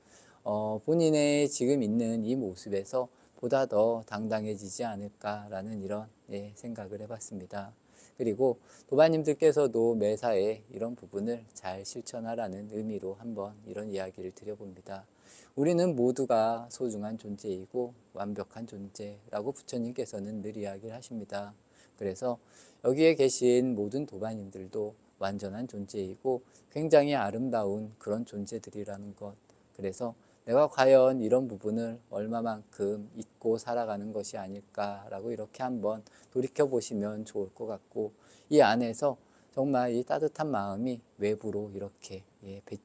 본인의 지금 있는 이 모습에서 보다 더 당당해지지 않을까라는 이런 생각을 해봤습니다. 그리고 도바님들께서도 매사에 이런 부분을 잘 실천하라는 의미로 한번 이런 이야기를 드려봅니다. 우리는 모두가 소중한 존재이고 완벽한 존재라고 부처님께서는 늘 이야기를 하십니다. 그래서 여기에 계신 모든 도바님들도 완전한 존재이고 굉장히 아름다운 그런 존재들이라는 것. 그래서 내가 과연 이런 부분을 얼마만큼 잊고 살아가는 것이 아닐까라고 이렇게 한번 돌이켜 보시면 좋을 것 같고, 이 안에서 정말 이 따뜻한 마음이 외부로 이렇게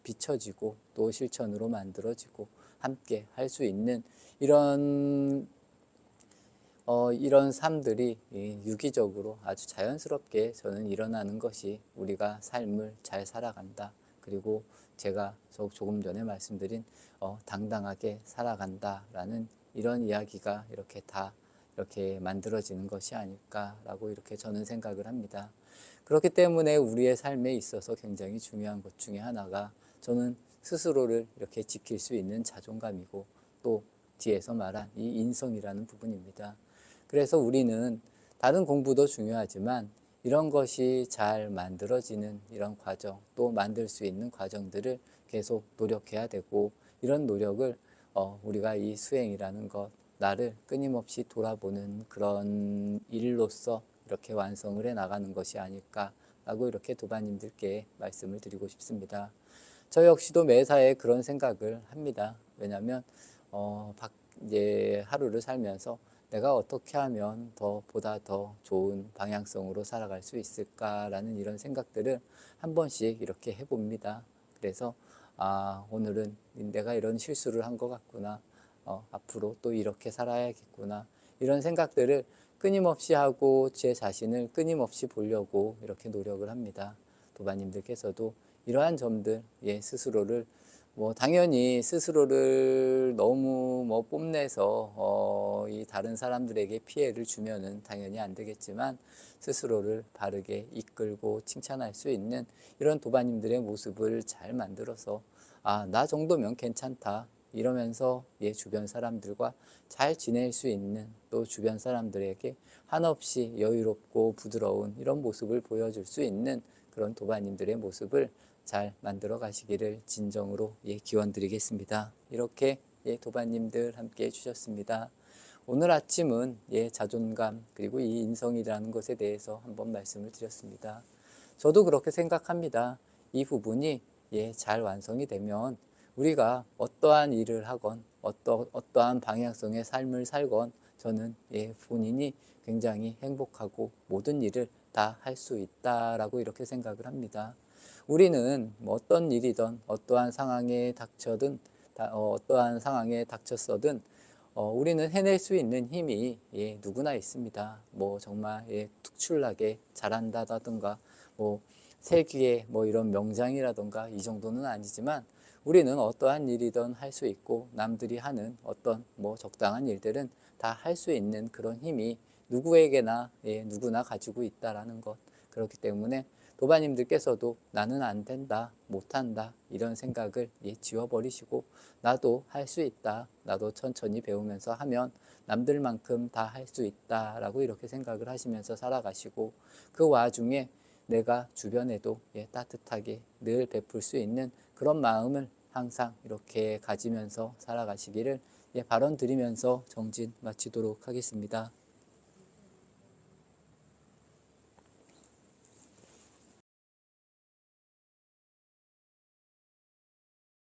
비춰지고 또 실천으로 만들어지고 함께 할 수 있는 이런 삶들이 유기적으로 아주 자연스럽게 저는 일어나는 것이 우리가 삶을 잘 살아간다. 그리고 제가 조금 전에 말씀드린 당당하게 살아간다라는 이런 이야기가 이렇게 다 이렇게 만들어지는 것이 아닐까라고 이렇게 저는 생각을 합니다. 그렇기 때문에 우리의 삶에 있어서 굉장히 중요한 것 중에 하나가 저는 스스로를 이렇게 지킬 수 있는 자존감이고 또 뒤에서 말한 이 인성이라는 부분입니다. 그래서 우리는 다른 공부도 중요하지만 이런 것이 잘 만들어지는 이런 과정, 또 만들 수 있는 과정들을 계속 노력해야 되고, 이런 노력을 우리가 이 수행이라는 것, 나를 끊임없이 돌아보는 그런 일로서 이렇게 완성을 해 나가는 것이 아닐까라고 이렇게 도바님들께 말씀을 드리고 싶습니다. 저 역시도 매사에 그런 생각을 합니다. 왜냐하면 이제 하루를 살면서 내가 어떻게 하면 보다 더 좋은 방향성으로 살아갈 수 있을까라는 이런 생각들을 한 번씩 이렇게 해봅니다. 그래서 오늘은 내가 이런 실수를 한 것 같구나. 앞으로 또 이렇게 살아야겠구나. 이런 생각들을 끊임없이 하고 제 자신을 끊임없이 보려고 이렇게 노력을 합니다. 도바님들께서도 이러한 점들, 스스로를 뭐 당연히 스스로를 너무 뭐 뽐내서 이 다른 사람들에게 피해를 주면은 당연히 안 되겠지만 스스로를 바르게 이끌고 칭찬할 수 있는 이런 도반님들의 모습을 잘 만들어서 아, 나 정도면 괜찮다 이러면서 주변 사람들과 잘 지낼 수 있는, 또 주변 사람들에게 한없이 여유롭고 부드러운 이런 모습을 보여줄 수 있는 그런 도반님들의 모습을 잘 만들어 가시기를 진정으로 기원 드리겠습니다. 이렇게 도반님들 함께 해주셨습니다. 오늘 아침은 자존감 그리고 이 인성이라는 것에 대해서 한번 말씀을 드렸습니다. 저도 그렇게 생각합니다. 이 부분이 잘 완성이 되면 우리가 어떠한 일을 하건 어떠한 방향성의 삶을 살건 저는 본인이 굉장히 행복하고 모든 일을 다 할 수 있다라고 이렇게 생각을 합니다. 우리는 뭐 어떤 일이든 어떠한 상황에 어떠한 상황에 닥쳤어든 우리는 해낼 수 있는 힘이 누구나 있습니다. 뭐 정말 특출나게 잘한다든가 뭐 세기의 뭐 이런 명장이라든가 이 정도는 아니지만 우리는 어떠한 일이든 할 수 있고 남들이 하는 어떤 뭐 적당한 일들은 다 할 수 있는 그런 힘이 누구에게나 누구나 가지고 있다라는 것. 그렇기 때문에 도바님들께서도 나는 안 된다, 못한다 이런 생각을 지워버리시고 나도 할 수 있다, 나도 천천히 배우면서 하면 남들만큼 다 할 수 있다라고 이렇게 생각을 하시면서 살아가시고 그 와중에 내가 주변에도 따뜻하게 늘 베풀 수 있는 그런 마음을 항상 이렇게 가지면서 살아가시기를 발언 드리면서 정진 마치도록 하겠습니다.